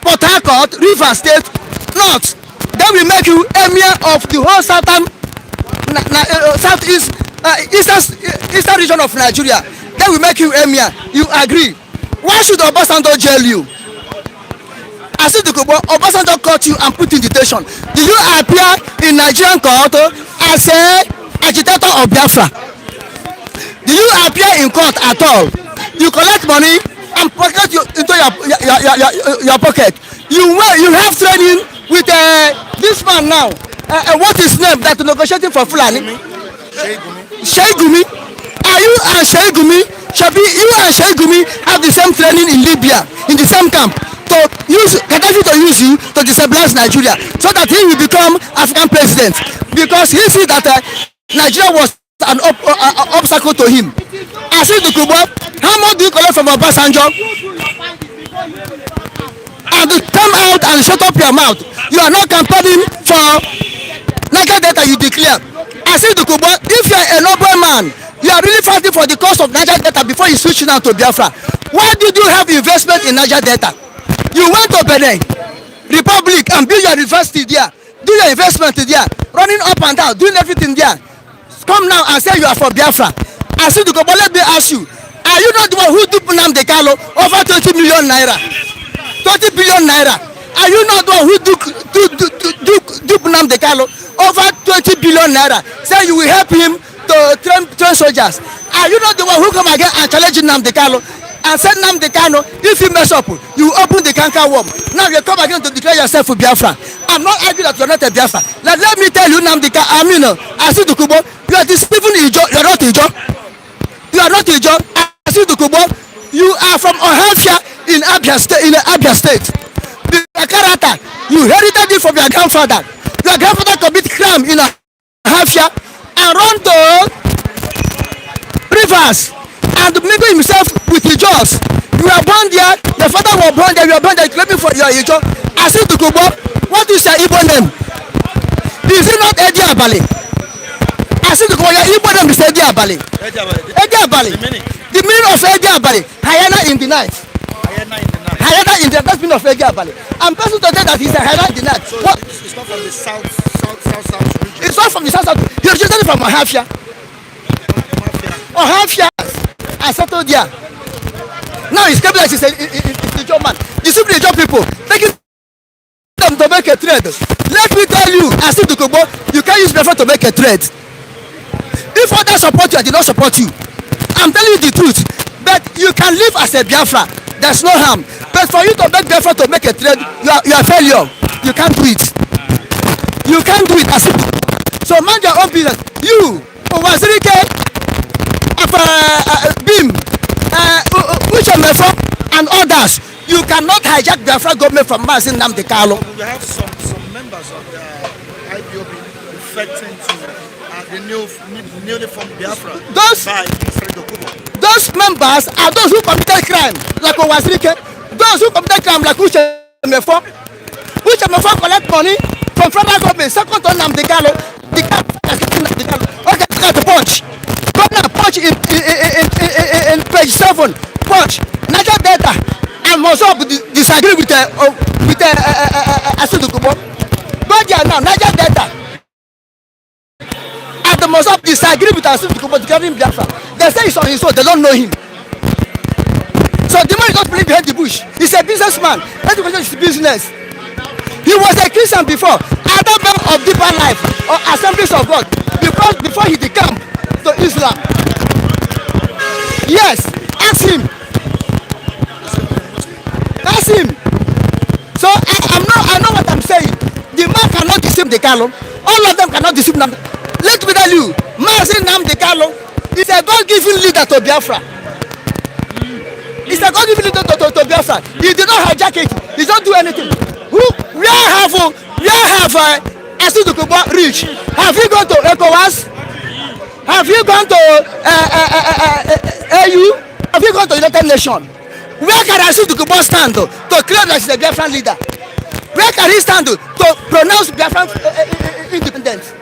[SPEAKER 6] Port Harcourt, River State, North, then we make you emir of the whole southeast eastern region of Nigeria, then we make you emir. You agree? Why should Obasanjo jail you? Asidukubo, Obasanjo caught you and put in detention. Did you appear in Nigerian court as a agitator of Biafra? Did you appear in court at all? You collect money and pocket you into your pocket. You have training with this man now. What is his name that negotiating for Fulani? Sheigumi. Are you and Sheigumi? Shabi, you and Sheigumi have the same training in Libya, in the same camp, to use Gaddafi to use you to destabilize Nigeria so that he will become African president, because he see that Nigeria was an obstacle to him. Asidukubo, how much do you collect from Obasanjo? And come out and shut up your mouth. You are not campaigning for Niger Delta, you declare. Asidukubo, if you are a noble man, you are really fighting for the cause of Niger Delta before you switch now to Biafra. Why did you have investment in Niger Delta? You went to Benin Republic and build your university there, do your investment there, running up and down, doing everything there. Come now and say you are for Biafra. Asidukubo, let me ask you, are you not the one who duped Nnamdi Kanu over 20 million naira? 20 billion naira. Are you not the one who duped Nnamdi Kanu over 20 billion naira? Say you will help him to train soldiers. Are you not the one who come again and challenge Nnamdi Kanu and say Nnamdi Kanu, if you mess up, you open the canker worm. Now you come again to declare yourself for Biafra. I'm not arguing that you are not a Biafra. Let me tell you, Nnamdi Kanu, Asidukubo, you are deceiving Ijo. You are not Ijo. You are not Ijo. Asidukubo, you are from Ohafia in Abia State. The character, you inherited it from your grandfather. Your grandfather commit crime in Ohafia and run to rivers and mingle himself with the jaws. You were born there, your father was born there, you were born there, claiming for your Ijo. Asidukubo, what is your Igbo name? Is it not Eddie Abali? Asidukubo, your Igbo name is Eddie Abali. Eddie Abali. The meaning of Eddie Abali, hyena in the night. Hyena in the night, that's the meaning of Eddie Abali. I'm person to tell that he's a hyena in the night. What?
[SPEAKER 1] It's not from the south region.
[SPEAKER 6] It's not from the south. He originated from Ohafia. Ohafia. I settled there. Now he's coming like he's a job man. You see the job people taking them to make a trade. Let me tell you, Asidukubo, you can't use Biafra to make a trade. If others support you, I did not support you. I'm telling you the truth. But you can live as a Biafra. There's no harm. But for you to make Biafra to make a trade, you are failure. You can't do it. You can't do it. So mind your own business. You, Wazirike, Bim, Uchemefo, and others, you cannot hijack Biafra government from Mazin Nnamdi Kanu.
[SPEAKER 1] We have some members of the IPOB defecting to the newly formed Biafra by Mr. Dokubo.
[SPEAKER 6] Those members are those who committed crime, like Owazirike. Those who committed crime, like Uchemefo. Uchemefo collect money from federal government, second to Nnamdi Kanu. The Kanu. Okay, look at the punch. Governor punch in page 7. Punch. Niger Delta and Mozob disagree with Asidukubo. But they are now Niger Delta and the Mozob disagree with Asidukubo regarding Biafra. They say he's on his own. They don't know him. So the man is not playing behind the bush. He's a businessman. Education is business. He was a Christian before, other member of Deeper Life or Assemblies of God, because before he decamped to Islam. Yes, ask him. Ask him. So I know what I'm saying. The man cannot deceive the Kanu. All of them cannot deceive Nnamdi. Let me tell you, Mazin Nnamdi Kanu is a God-given leader to Biafra. He's a God-given leader to Biafra. He did not hijack it. He don't do anything. Where have Asidukubo reached? Have you gone to ECOWAS? Have you gone to AU? Have you gone to United Nations? Where can Asidukubo stand to claim that he's a Biafran leader? Where can he stand to pronounce Biafran independence?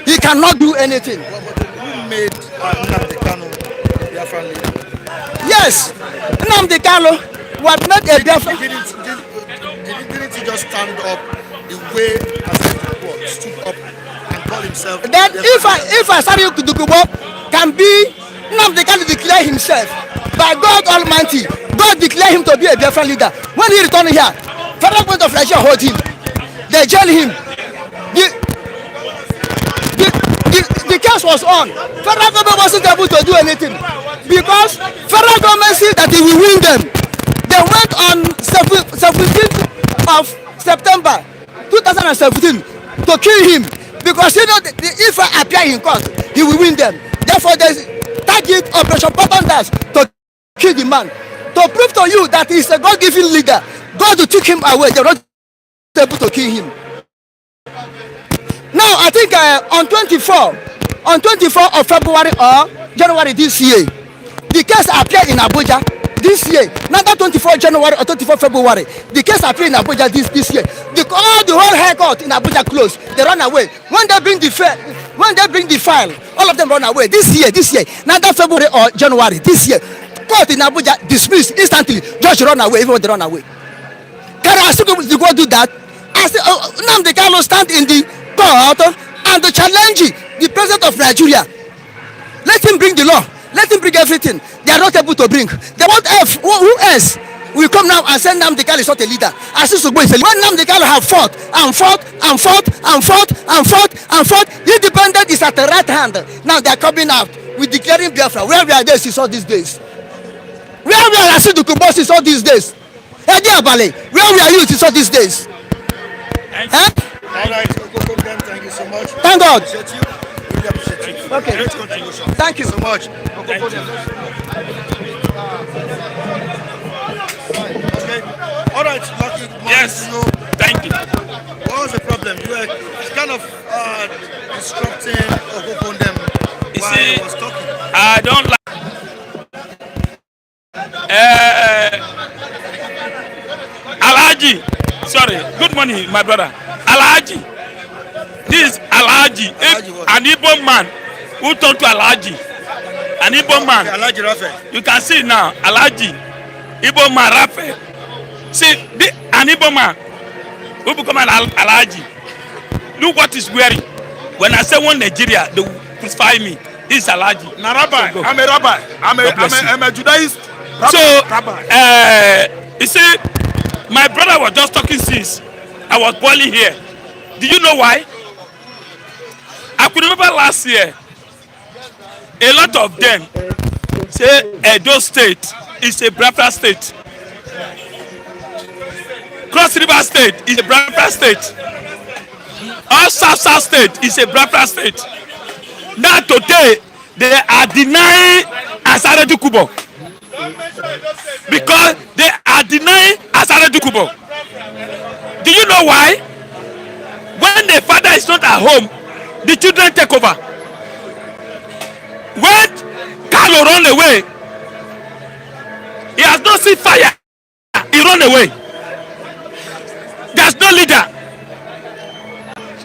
[SPEAKER 6] He cannot do anything.
[SPEAKER 1] Who made Nnamdi Kanu a Biafran leader?
[SPEAKER 6] Yes, Nnamdi Kanu was not a Biafran.
[SPEAKER 1] Didn't he just stand up the way Asidukubo stood up and called himself?
[SPEAKER 6] Then if I start Dukubo, can be Nnamdi Kanu declare himself by God Almighty. God declare him to be a Biafra leader. When he returned here, federal government of Nigeria hold him. They jail him. The case was on. Federal government wasn't able to do anything because federal government see that he will win them. They went on 17th of September 2017 to kill him because you know if I appear in court, he will win them. Therefore, they target Operation Bystanders to kill the man. To prove to you that he's a God-given leader, God took him away. They were not able to kill him. Now, I think on 24 of February or January this year, the case appeared in Abuja this year. Not 24 January or 24 February. The case appeared in Abuja this year. The whole High Court in Abuja closed. They run away. When they bring the file, all of them run away. This year, not February or January, this year, court in Abuja dismissed instantly. Judge run away. Everyone they run away. Can I still go do that? I say, Nnamdi Kanu stand in the court and to challenge the president of Nigeria. Let him bring the law. Let him bring everything. They are not able to bring. They want who else will come now and say Nnamdi Kanu is not a leader? As is when Nnamdi Kanu have fought, independent is at the right hand. Now they are coming out with declaring Biafra. Where we are there since all these days? Where we are as the Kubo since all these days? Where we are you since all these days? Huh?
[SPEAKER 1] All right, thank you so much.
[SPEAKER 6] Thank God.
[SPEAKER 1] Appreciate you. Really appreciate you.
[SPEAKER 6] Okay.
[SPEAKER 1] Great contribution.
[SPEAKER 6] Thank you
[SPEAKER 1] so much.
[SPEAKER 3] Thank you.
[SPEAKER 1] Okay. All right, Lucky.
[SPEAKER 3] Yes. Thank you.
[SPEAKER 1] What was the problem? You were kind of disrupting or them
[SPEAKER 3] You
[SPEAKER 1] while
[SPEAKER 3] see,
[SPEAKER 1] I was talking.
[SPEAKER 3] I don't like. Alhaji, sorry. Good morning, my brother. Alhaji. This is Alhaji, an Igbo man who turned to Alhaji. An Igbo man.
[SPEAKER 1] Okay, Alhaji Rafe.
[SPEAKER 3] You can see now, Alhaji, Igbo man Rafe. See, an Igbo man who become an Alhaji. Look what he's wearing. When I say one Nigeria, they will crucify me. This is Alhaji.
[SPEAKER 5] Na rabbi.
[SPEAKER 3] So
[SPEAKER 5] I'm a rabbi. I'm a Judaist. Rabbi.
[SPEAKER 3] So,
[SPEAKER 5] Rabbi.
[SPEAKER 3] you see, my brother was just talking since I was boiling here. Do you know why? I could remember last year, a lot of them say Edo State is a Biafra state. Cross River State is a Biafra state. All South State is a Biafra state. Now today, they are denying Asare Kubo. Because they are denying Asare Kubo. Do you know why? When the father is not at home, the children take over. When Carlo run away, he has not seen fire. He run away. There's no leader.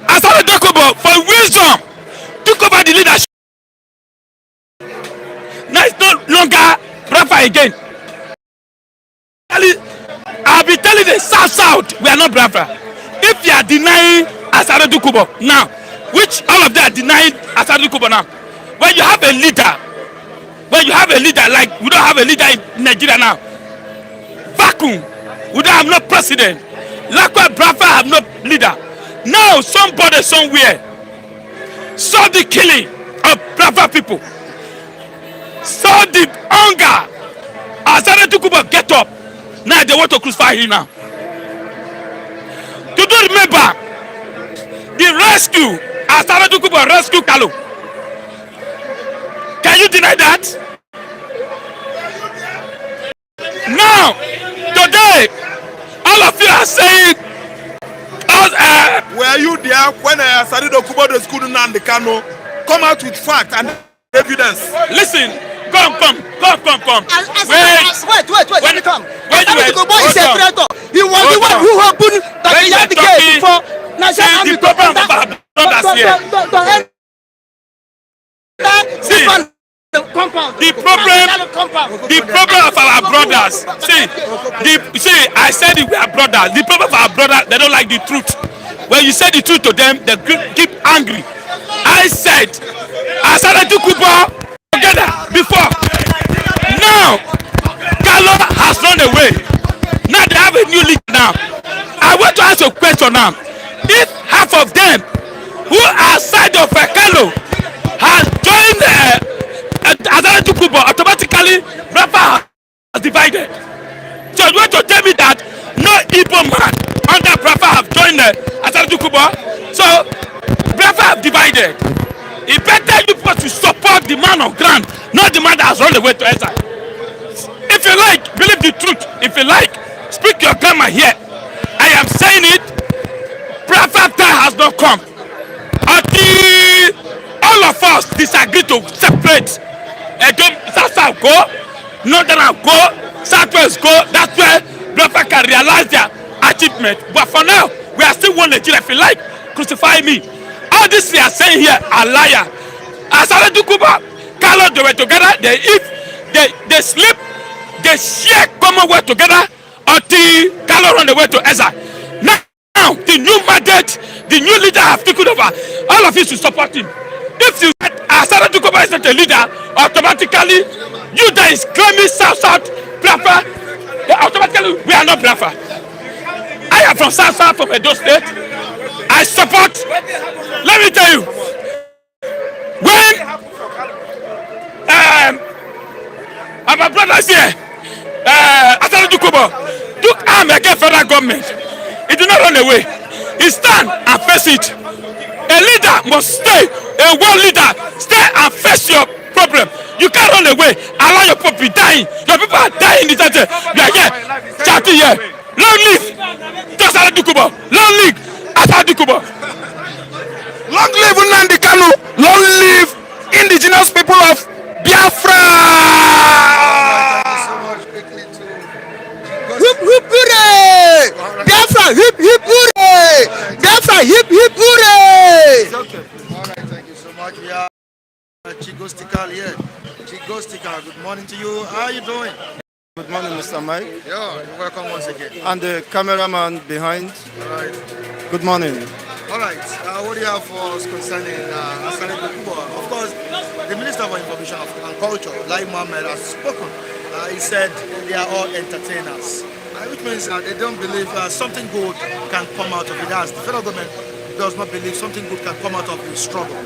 [SPEAKER 3] Asare Kubo, for wisdom, took over the leadership. Now it's no longer Biafra again. I'll be telling the South, we are not Biafra. If you are denying Asare Kubo now, which all of them are denying Asare Kubo now, when you have a leader like we don't have a leader in Nigeria now, vacuum, we don't have no president, Lakwa Biafra have no leader. Now somebody somewhere saw the killing of Biafra people, saw the hunger. Asare Kubo get up. Now they want to crucify him now. You don't remember the rescue, Asare Kubo rescue Kalu. Can you deny that? Now, today, all of you are saying,
[SPEAKER 5] Were you there when Asare Kubo the school Nnamdi Kanu come out with fact and evidence?
[SPEAKER 3] listen, come.
[SPEAKER 6] Wait, let me come. Asare Kubo is a traitor. He was the one who opened the gate for National Army
[SPEAKER 3] the problem of our brothers here. See, the problem of our brothers. See, I said we are brothers. The problem of our brothers, they don't like the truth. When you say the truth to them, they keep angry. I said, Asare Kubo
[SPEAKER 7] together before. Now, Carlo has run away. Now they have a new leader now. I want to ask a question now. If half of them who are side of Carlo has joined Azara Tukubo, automatically Rafa has divided. So you want to tell me that no Igbo man under Rafa have joined Azara Tukubo? So Rafa have divided. It better you people to support the man on ground, not the man that has run away to exile. If you like, believe the truth. If you like, speak your grammar here. I am saying it. Prophet has not come. Until all of us disagree to separate. South go, Northern go, Southwest go. That's where Prophet can realize their achievement. But for now, we are still one Nigeria. If you like, crucify me. All this we are saying here are liar. As I do Cuba, Carlo, they were together. They eat, they sleep. They share commonwealth together until Carlo run away to exile. Now, the new mandate, the new leader have taken over. All of you should support him. If you Asara Dukoba is not a leader, automatically, you that is claiming South Biafra, automatically we are not Biafra. I am from South, from Edo State. I support. Let me tell you, when my brothers here, Asara Dukoba took arm against federal government, he did not run away. He stand and face it. A leader must stay. A world leader, stay and face your problem. You can't run away. Allow your people dying. Your people are dying in this. We are here, shouting here. Long live Asara Dukoba. Long live Asara Dukoba.
[SPEAKER 2] Long live Nnamdi Kanu. Long live indigenous people of Biafra.
[SPEAKER 6] Hip hip hooray! Biafra hip hip hooray! Biafra hip hip hooray!
[SPEAKER 1] Okay. All right, thank you so much. We are Chigostikal here. Chigostikal, good morning to you. How are you doing?
[SPEAKER 8] Good morning, Mr. Mike,
[SPEAKER 1] Yeah, you're welcome once again.
[SPEAKER 8] and the cameraman behind.
[SPEAKER 1] All right.
[SPEAKER 8] Good morning.
[SPEAKER 1] All right. What do you have for us concerning Asare Dokubo? Of course, the Minister for Information and Culture, Lai Mohammed, has spoken. He said they are all entertainers, which means they don't believe something good can come out of it. As the federal government does not believe something good can come out of the struggle.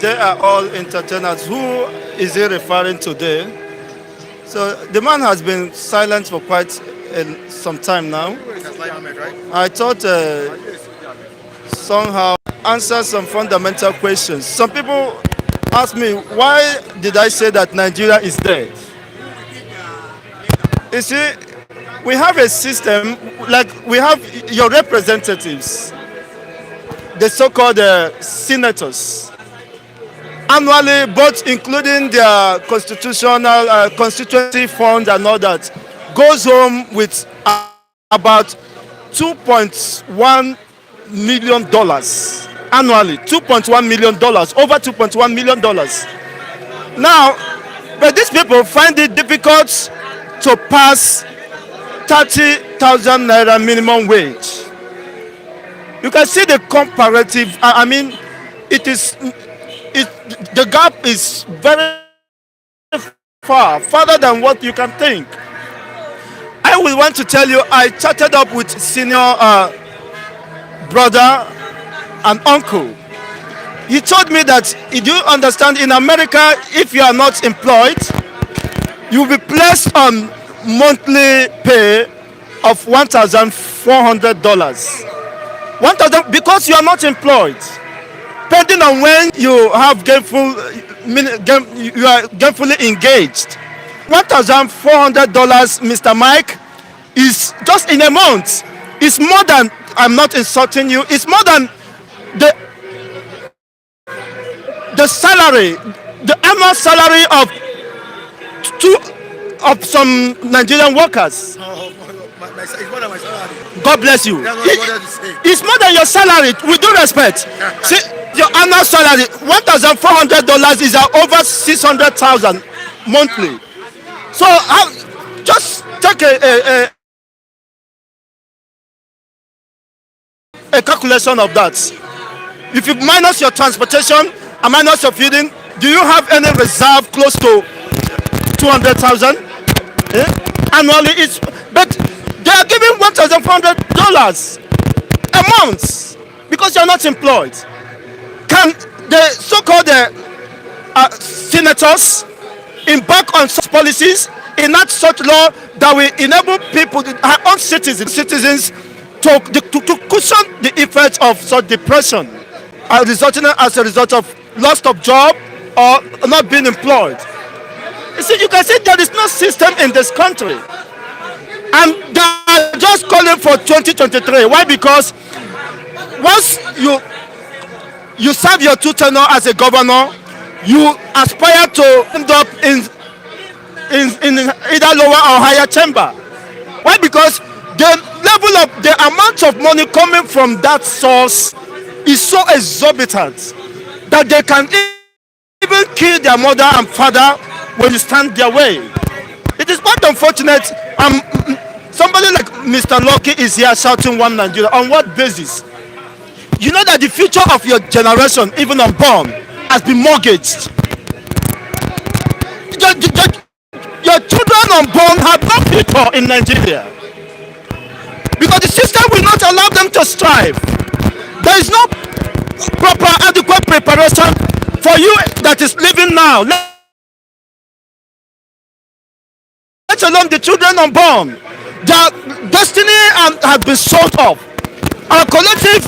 [SPEAKER 8] They are all entertainers. Who is he referring to there? So the man has been silent for quite some time now.
[SPEAKER 1] That's Lai Mohammed, right?
[SPEAKER 8] I thought somehow answer some fundamental questions. Some people ask me, why did I say that Nigeria is dead? You see, we have a system, like we have your representatives, the so-called senators, annually, both including their constitutional constituency funds and all that, goes home with about $2.1 million annually. $2.1 million, over $2.1 million. Now, but these people find it difficult to pass 30,000 naira minimum wage. You can see the comparative. I mean, the gap is very farther than what you can think. I will want to tell you, I chatted up with senior brother and uncle. He told me that, do you understand, in America, if you are not employed, you will be placed on monthly pay of $1,400. $1,000 because you are not employed. Depending on when you have you are gainfully engaged. $1,400, Mr. Mike, is just in a month. It's more than, I'm not insulting you, it's more than the salary, the annual salary of some Nigerian workers.
[SPEAKER 1] It's more than my salary.
[SPEAKER 8] God bless you.
[SPEAKER 1] That's what I wanted to say.
[SPEAKER 8] It's more than your salary, with due respect. See, your annual salary, $1,400 is over 600,000 monthly. So just take a calculation of that. If you minus your transportation and minus your feeding, Do you have any reserve close to 200,000 annually? But they are giving $1,400 a month because you are not employed. Can the so-called senators embark on such policies, enact such law that will enable people, our own citizens, to cushion the effects of such depression, resulting as a result of loss of job or not being employed? You see, you can see there is no system in this country, and they are just calling for 2023. Why? Because once you serve your 2 tenure as a governor, you aspire to end up in either lower or higher chamber. Why? Because the level of the amount of money coming from that source is so exorbitant that they can even kill their mother and father when you stand their way. It is quite unfortunate. Somebody like Mr. Lucky is here shouting "One Nigeria." On what basis? You know that the future of your generation, even unborn, has been mortgaged. Your children unborn have no future in Nigeria because the system will not allow them to strive. There is no proper, adequate preparation for you that is living now, let alone the children unborn. Their destiny has been sold off. Our collective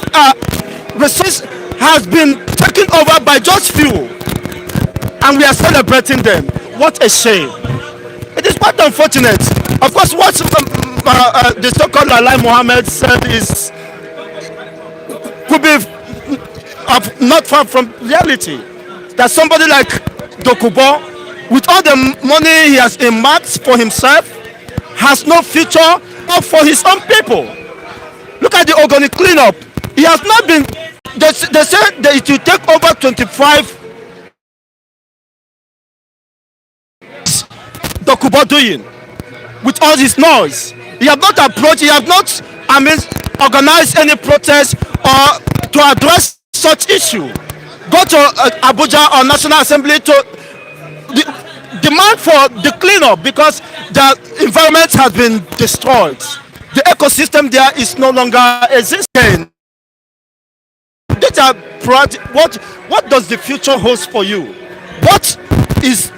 [SPEAKER 8] resource has been taken over by just few, and we are celebrating them. What a shame. It is quite unfortunate. Of course, what the so-called Lai Mohammed said could be not far from reality. That somebody like Dokubo, with all the money he has earmarked for himself, has no future for his own people. Look at the organic cleanup. He has not been. They said that it will take over 25. Dokubo doing with all his noise. He have not approached. He have not, organized any protest or to address such issue. Go to Abuja or National Assembly to demand for the cleanup because the environment has been destroyed. The ecosystem there is no longer existing. What does the future hold for you? What is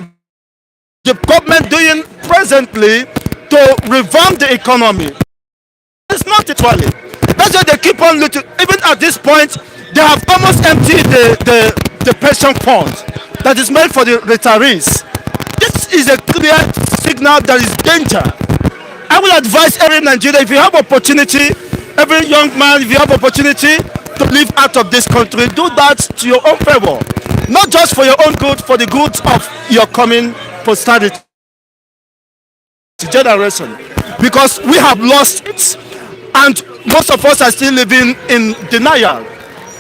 [SPEAKER 8] the government doing presently to revamp the economy? It's not actually. That's why they keep on looting. Even at this point, they have almost emptied the pension fund that is meant for the retirees. This is a clear signal that is danger. I will advise every Nigerian, if you have opportunity, every young man, if you have opportunity to live out of this country, do that to your own favor. Not just for your own good, for the good of your coming posterity generation. Because we have lost it, and most of us are still living in denial.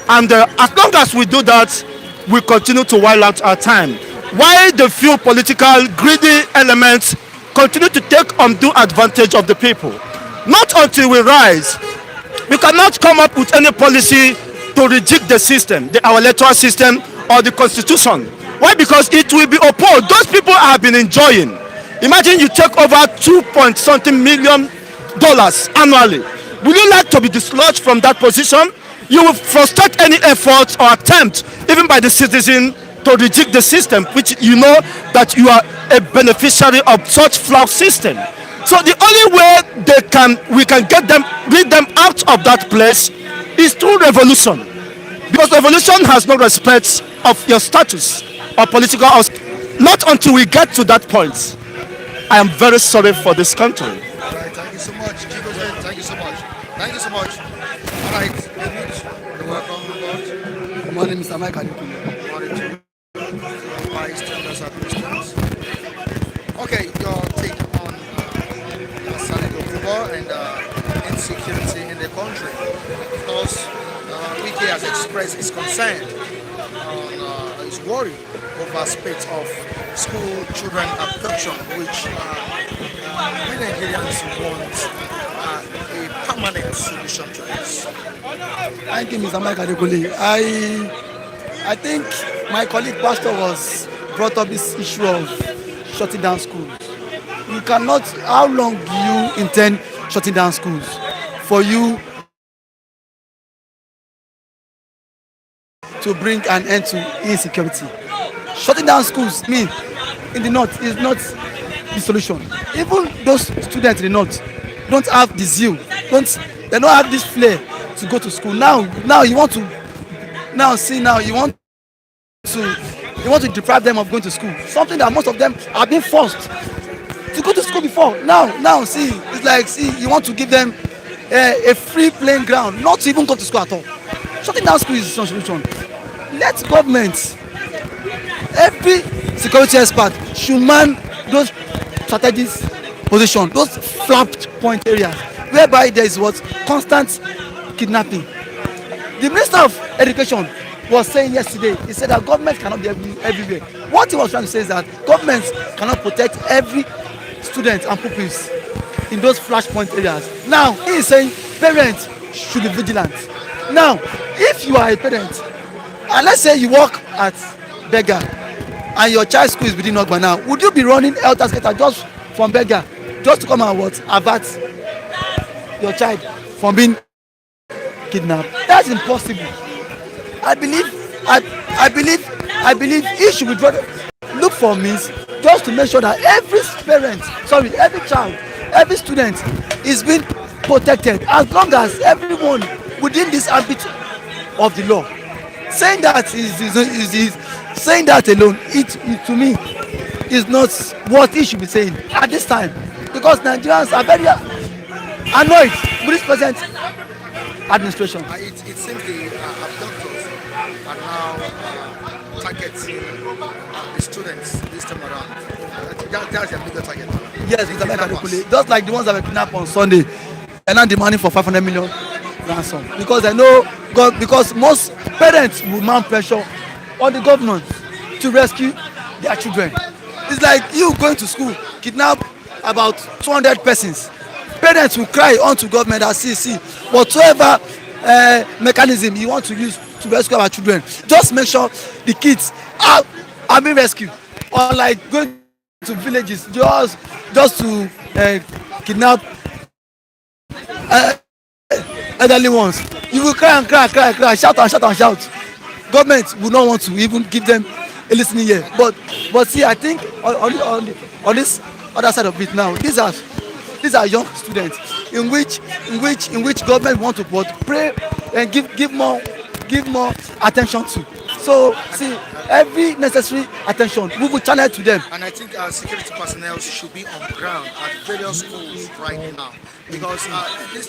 [SPEAKER 8] And as long as we do that, we continue to while out our time. While the few political greedy elements continue to take undue advantage of the people. Not until we rise. We cannot come up with any policy to reject the system, our electoral system or the constitution. Why? Because it will be opposed. Those people have been enjoying. Imagine you take over $2.something million annually. Will you like to be dislodged from that position? You will frustrate any effort or attempt, even by the citizen, to reject the system, which you know that you are a beneficiary of such flawed system. So the only way we can bring them out of that place is through revolution. Because revolution has no respect of your status or political house. Not until we get to that point. I am very sorry for this country.
[SPEAKER 1] All right, thank you so much. Thank you so much. Thank you so much. All right, you're welcome.
[SPEAKER 6] Good morning, Mr. Mike.
[SPEAKER 1] Bystanders at Bystanders. Okay, your take on Saturday football and insecurity in the country. Of course, Wiki has expressed his concern on his worry over aspects of school children abduction, which we Nigerians want a permanent solution to this.
[SPEAKER 6] Thank you, Mr. Mike Adekule. I think My colleague pastor was brought up this issue of shutting down schools. You cannot. How long do you intend shutting down schools? For you to bring an end to insecurity. Shutting down schools, in the north is not the solution. Even those students in the north don't have the zeal, they don't have this flair to go to school. Now you want to deprive them of going to school. Something that most of them have been forced to go to school before. Now see, it's like you want to give them a free playing ground, not to even go to school at all. Shutting down school is the solution. Let government, every security expert should man those strategic positions, those flapped point areas whereby there is constant kidnapping. The Minister of Education was saying yesterday, he said that government cannot be everywhere. What he was trying to say is that government cannot protect every student and pupils in those flashpoint areas. Now he is saying parents should be vigilant. Now if you are a parent and let's say you work at Beggar and your child's school is within Ogba now, would you be running helter skelter just from Beggar just to come and avert your child from being kidnapped? That's impossible. I believe he should look for means just to make sure that every child, every student is being protected as long as everyone within this ambit of the law. Saying that saying that alone, it to me is not what he should be saying at this time, because Nigerians are very annoyed with this present administration.
[SPEAKER 1] It seems the abductors are now targeting the students this time around. That's their bigger target.
[SPEAKER 6] Yes, Mr. Mekadekule, just like the ones that were kidnapped on Sunday, they're now demanding for 500 million ransom because they know because most parents will mount pressure on the government to rescue their children. It's like you going to school, kidnap about 200 persons. Parents will cry onto government that see whatever mechanism you want to use to rescue our children, just make sure the kids are being rescued. Or like going to villages just to kidnap elderly ones. You will cry and cry, shout and shout. Government will not want to even give them a listening ear. But see, I think on this other side of it now, these are young students in which government want to pray and give more attention to. So see, every necessary attention we will channel to them.
[SPEAKER 1] And I think security personnel should be on ground at various schools right now, because these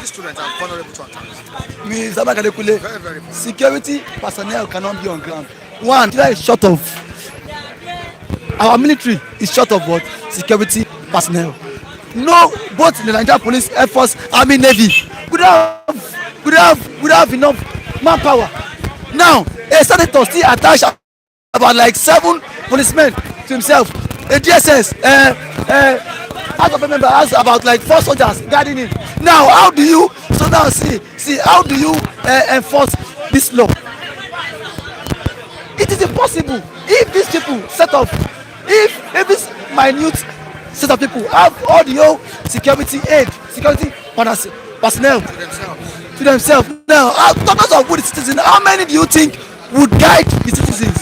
[SPEAKER 1] students are vulnerable to attacks.
[SPEAKER 6] Mr. Makadekule,
[SPEAKER 1] Very, very
[SPEAKER 6] security personnel cannot be on ground. One, Nigeria is short of, our military is short of what? Security personnel. No, both the Nigerian police, Air Force, Army, Navy, we don't have enough manpower. Now, a senator still attached about like 7 policemen to himself. A DSS, House of member has about like 4 soldiers guarding him. Now, how do you how do you enforce this law? It is impossible. If these people if this minute set of people have all the whole security personnel to themselves. Now, talking of the citizens, how many do you think would guide the citizens?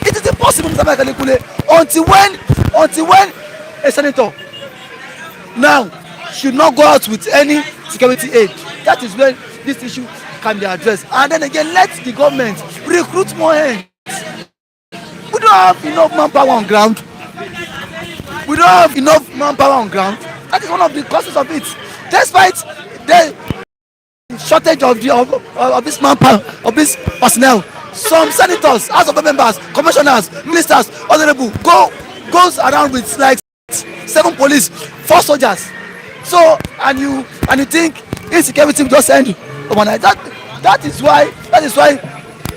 [SPEAKER 6] It is impossible, Mr. Makadekule, until when a senator now should not go out with any security aid. That is when this issue can be addressed. And then again, let the government recruit more hands. We don't have enough manpower on ground. That is one of the causes of it. Despite the shortage of this manpower, of this personnel, some senators, House of members, commissioners, ministers, honorable goes around with like 7 police, 4 soldiers. So and you think insecurity will just end overnight. That is why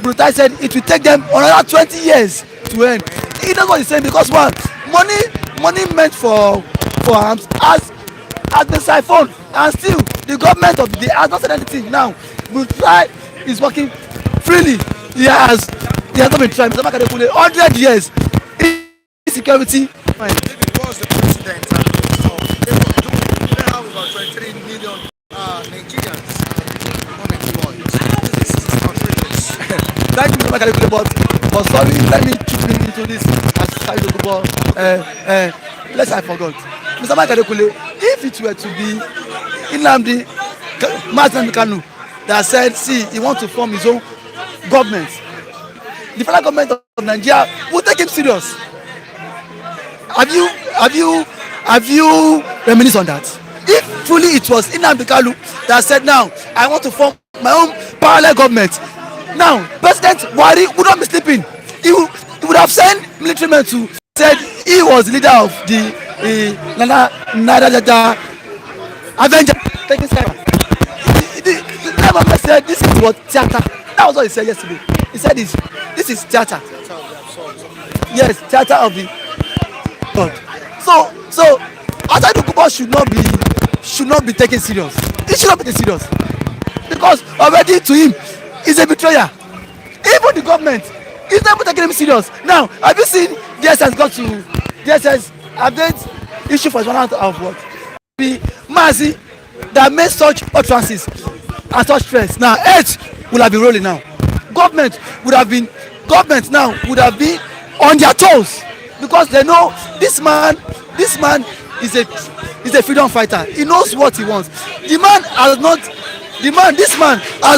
[SPEAKER 6] Brutai said it will take them another 20 years to end. He knows what he's saying, because one, money meant for arms has been siphoned, and still the government of the day has not said anything. Now Brutai is working freely. He has They have not been trying. Mr. Makadekule, 100 years. Insecurity.
[SPEAKER 1] Maybe it was the president of Labour. They have about 23 million Nigerians unemployed. This is outrageous.
[SPEAKER 6] Thank you, Mr. Makadekule, but sorry, let me chip into this as Sayokubo. Let's I forgot. Mr. Makadekule, if it were to be Nnamdi Kanu that said, see, he wants to form his own government, the federal government of Nigeria will take him serious. Have you reminisced on that? If truly it was Nnamdi Kanu that said, now I want to form my own parallel government, now President Buhari would not be sleeping. He would have sent military men to said he was the leader of the Nana Avenger taking cyber. The man said this is what theater. That was what he said yesterday. He said this is theater. Yes, theater of the God. So Asadu Kubo should not be taken serious. He should not be taken serious because already to him he's a betrayer. Even the government is not taking him serious. Now, have you seen DSS got to DSS update issue for 1 out of what? The Mazi that made such utterances and such threats. Now, edge would have been rolling now. Government now would have been on their toes because they know this man is a freedom fighter. He knows what he wants. This man has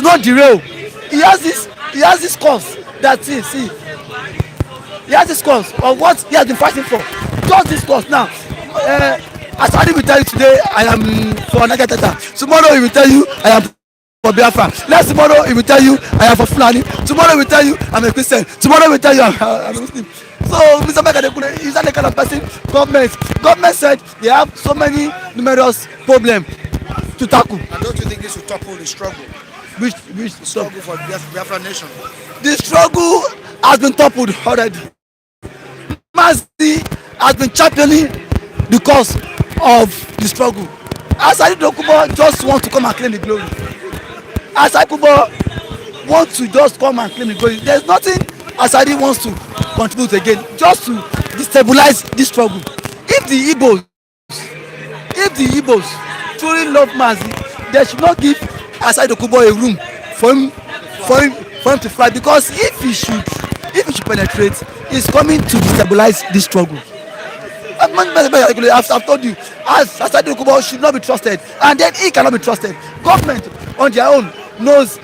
[SPEAKER 6] not derailed. He has this cause that see he has this cause of what he has been fighting for. Just this cause now. Asadi will tell you today I am for Niger Delta. Tomorrow he will tell you I am for Biafra. Next tomorrow he will tell you I am for Fulani. Tomorrow he will tell you I'm a Christian. Tomorrow he will tell you I'm a Muslim. So Mr. Makadekule is that the kind of person government said they have so many numerous problems to tackle.
[SPEAKER 1] And don't you think this will topple the struggle?
[SPEAKER 6] Which
[SPEAKER 1] struggle for Biafra nation?
[SPEAKER 6] The struggle has been toppled already. Mazi has been championing the cause of the struggle. Asadi Dokubo just want to come and claim the glory. Asadi Dokubo want to just come and claim the glory. There's nothing Asadi wants to contribute again, just to destabilize this struggle. If the Igbos truly love Mazi, they should not give Asadi Dokubo a room for him to fight, because if he should penetrate, he's coming to destabilize this struggle. I've told you, Asadi Dokubo should not be trusted, and then he cannot be trusted. Government on their own knows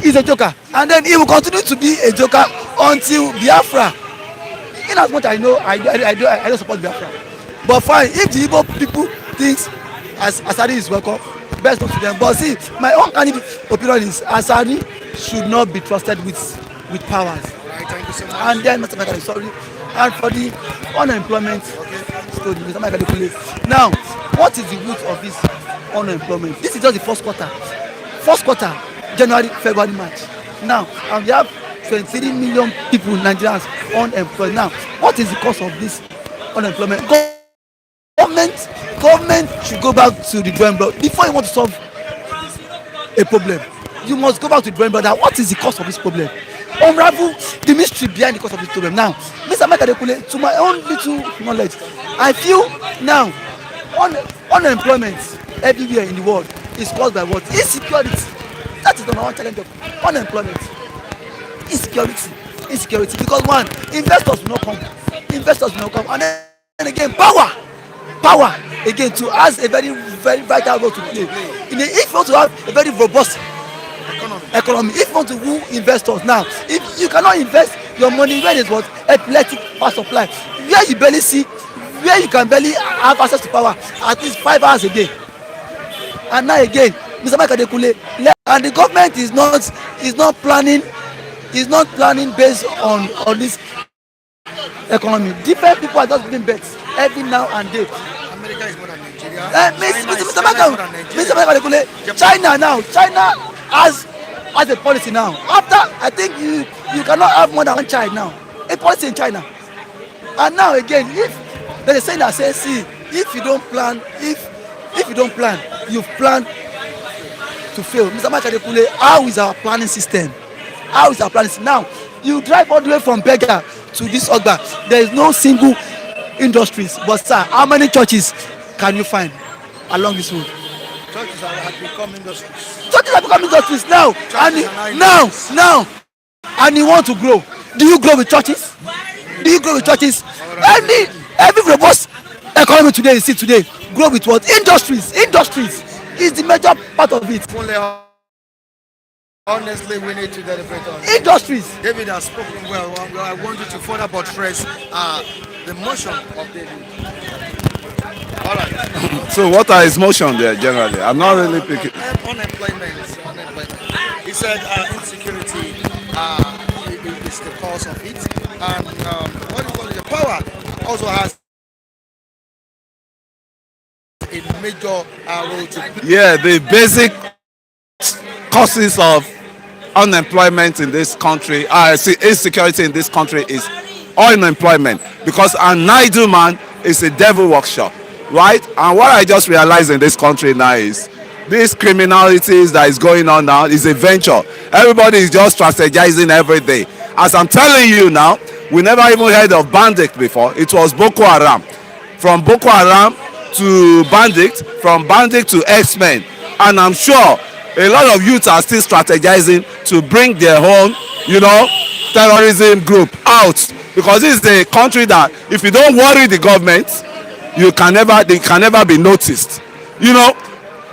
[SPEAKER 6] he's a joker, and then he will continue to be a joker until Biafra. In as much I know, I don't support Biafra, but fine. If the Igbo people thinks Asadi is welcome, best not to them. But see, my own candid opinion is Asadi should not be trusted with powers.
[SPEAKER 1] Right, thank you so much.
[SPEAKER 6] And then Mr. Makadekule, sorry, and for the unemployment story, Mr. Makadekule. Now, what is the root of this unemployment? This is just the first quarter, January, February, March. Now, and we have 23 million people, Nigerians, unemployed. Now, what is the cause of this unemployment? Government should go back to the drawing board before you want to solve a problem. You must go back to the drawing board. What is the cause of this problem? Unravel the mystery behind the cause of this problem. Now, Mr. Makadekule, to my own little knowledge, I feel now unemployment everywhere in the world is caused by what? Insecurity. That is the number one challenge of unemployment. Insecurity. Because one, investors will not come, and then again, power again to has a very, very vital role to play. If you want to have a very robust economy, if you want to woo investors now, if you cannot invest your money where there's what epileptic power supply, where you can barely have access to power at least 5 hours a day. And now again, Mr. Makadekule, and the government is not planning based on this economy. Different people are just giving bets every now and then.
[SPEAKER 1] America is more than Nigeria.
[SPEAKER 6] Mr. Makadekule, China has a policy now. After, I think you cannot have more than one child now. A policy in China. And now again, if there is saying that says, see, if you don't plan, you've planned to fail. Mr. Makadekule, how is our planning system? Now, You drive all the way from Beggar to this Ogba. There is no single industries. But sir, how many churches can you find along this road?
[SPEAKER 1] Churches have become industries.
[SPEAKER 6] Churches have become industries now. Now, and you want to grow. Do you grow with churches? Do you grow with churches? Every robust economy today you see today grow with what? Industries is the major part of it.
[SPEAKER 1] Honestly, we need to deliberate on
[SPEAKER 6] Industries.
[SPEAKER 1] David has spoken well. I want you to further buttress the motion of David. All right.
[SPEAKER 9] So what are his motion there generally? I'm not really picking.
[SPEAKER 1] Unemployment. He said insecurity is the cause of it, and what do you call it? The power also has a major role to play.
[SPEAKER 9] Yeah, the basic causes of unemployment in this country, insecurity in this country is unemployment, because an idle man is a devil workshop, right? And what I just realized in this country now is this criminality that is going on now is a venture. Everybody is just strategizing every day. As I'm telling you now, we never even heard of bandit before. It was Boko Haram. From Boko Haram to bandit, from bandit to X-Men. And I'm sure a lot of youth are still strategizing to bring their own, terrorism group out. Because this is a country that if you don't worry the government, they can never be noticed.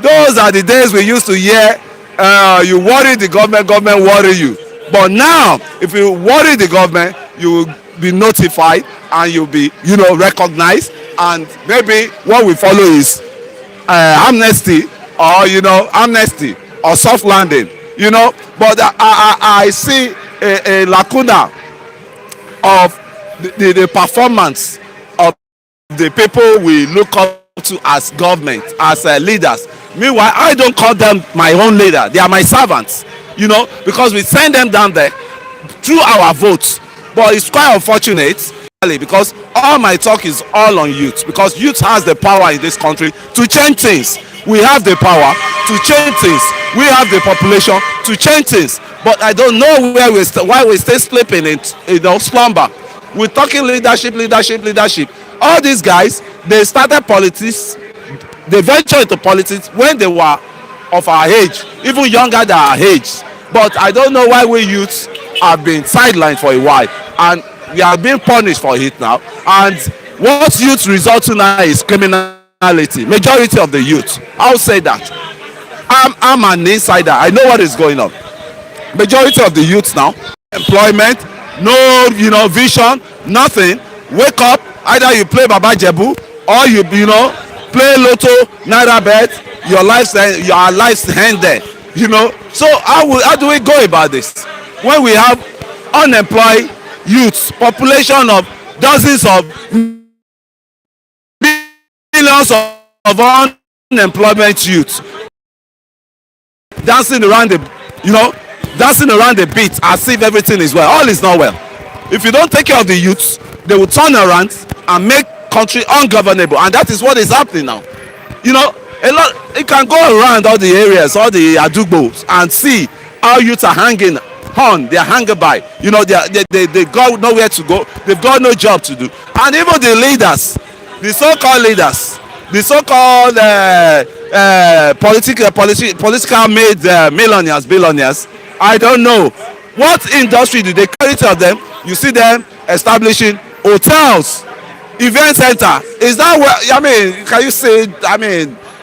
[SPEAKER 9] Those are the days we used to hear, you worry the government worry you. But now, if you worry the government, you will be notified and you'll be, recognized. And maybe what we follow is amnesty or soft landing, But I see a lacuna of the performance of the people we look up to as government, as leaders. Meanwhile, I don't call them my own leader. They are my servants, because we send them down there through our votes. But it's quite unfortunate because all my talk is all on youth, because youth has the power in this country to change things. We have the power to change things. We have the population to change things. But I don't know why we stay sleeping in slumber. We're talking leadership. All these guys, they started politics. They ventured into politics when they were of our age, even younger than our age. But I don't know why we youths have been sidelined for a while, and we are being punished for it now. And what youth result to now is criminality. Majority of the youth, I'll say that. I'm an insider. I know what is going on. Majority of the youth now, employment, no, vision, nothing. Wake up, either you play Baba Jebu or you play Lotto, Naira Bet. Your life's ended. So how do we go about this when we have unemployed youths, population of dozens of millions of unemployment youths dancing around the beat as if everything is well? All is not well. If you don't take care of the youths, they will turn around and make country ungovernable, and that is what is happening now. A lot. You can go around all the areas, all the adugbos, and see how youths are hanging on. They are hanging by. They got nowhere to go. They've got no job to do. And even the leaders, the so-called leaders, the so-called political made millionaires, billionaires. I don't know what industry do they carry to them. You see them establishing hotels, event center. Is that where? Can you say?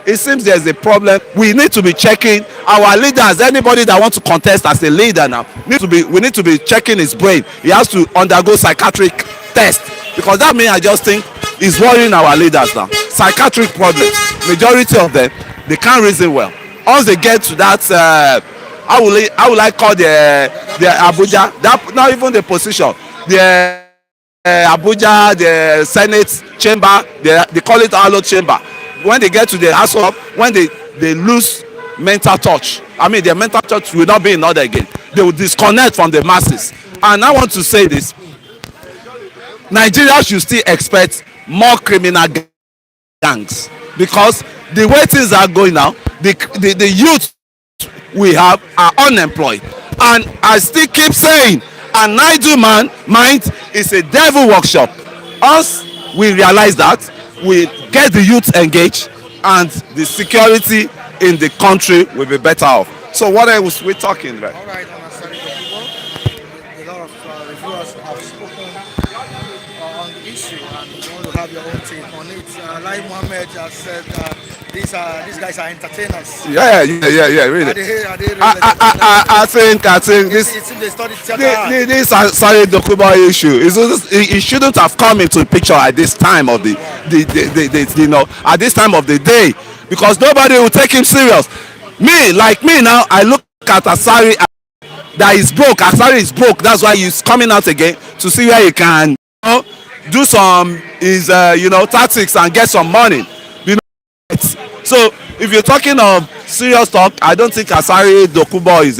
[SPEAKER 9] It seems there's a problem. We need to be checking our leaders. Anybody that wants to contest as a leader now we need to be checking his brain. He has to undergo psychiatric test, because that means I just think is worrying our leaders now. Psychiatric problems. Majority of them, they can't reason well. Once they get to that, how will I call the Abuja? That not even the position. The Abuja, the Senate chamber, they call it Alo chamber. When they get to the house of, when they lose mental touch, their mental touch will not be in order again. They will disconnect from the masses. And I want to say this: Nigeria should still expect more criminal gangs, because the way things are going now, the youth we have are unemployed. And I still keep saying, An idle mind is a devil workshop. Us, we realize that, we get the youth engaged, and the security in the country will be better off. So what else we talking about?
[SPEAKER 1] All right, I'm sorry, a lot of reviewers have spoken on the issue, and you want to have your own take on it. Like Mohammed just said, these guys are entertainers.
[SPEAKER 9] Really.
[SPEAKER 1] Are they really
[SPEAKER 9] I think this.
[SPEAKER 1] It seems they studied theater.
[SPEAKER 9] This Sare Dokubo issue it shouldn't have come into the picture at this time of the at this time of the day, because nobody will take him serious. Me now, I look at Asari that is broke. Asari is broke. That's why he's coming out again to see where he can do some tactics and get some money. So if you're talking of serious talk, I don't think Asari Dokubo is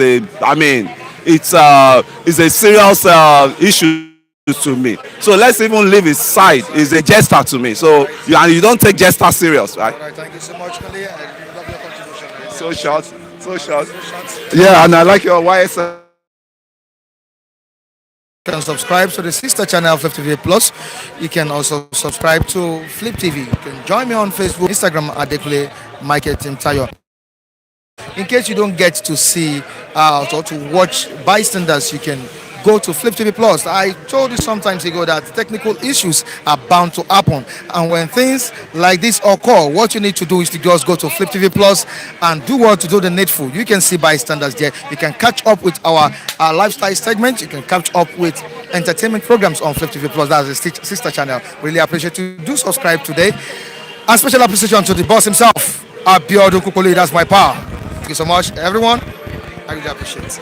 [SPEAKER 9] it's a serious issue to me. So let's even leave his side. He's a jester to me. So you don't take jester serious, right?
[SPEAKER 1] All right, thank you so much, Kali. I love your contribution.
[SPEAKER 9] So short. Yeah, and I like your YSL.
[SPEAKER 1] You can subscribe to the sister channel Fliptv Plus. You can also subscribe to Fliptv. You can join me on Facebook, Instagram at Dekule Michael Timtayo. In case you don't get to see or to watch Bystanders, you can go to Fliptv Plus. I told you sometimes ago that technical issues are bound to happen, and when things like this occur, what you need to do is to just go to Fliptv Plus and do the needful. You can see Bystanders there. You can catch up with our lifestyle segment. You can catch up with entertainment programs on Fliptv Plus. That's the sister channel. Really appreciate you. Do subscribe today. And special appreciation to the boss himself, Abiodun Kukuli. That's my power. Thank you so much, everyone. I really appreciate it.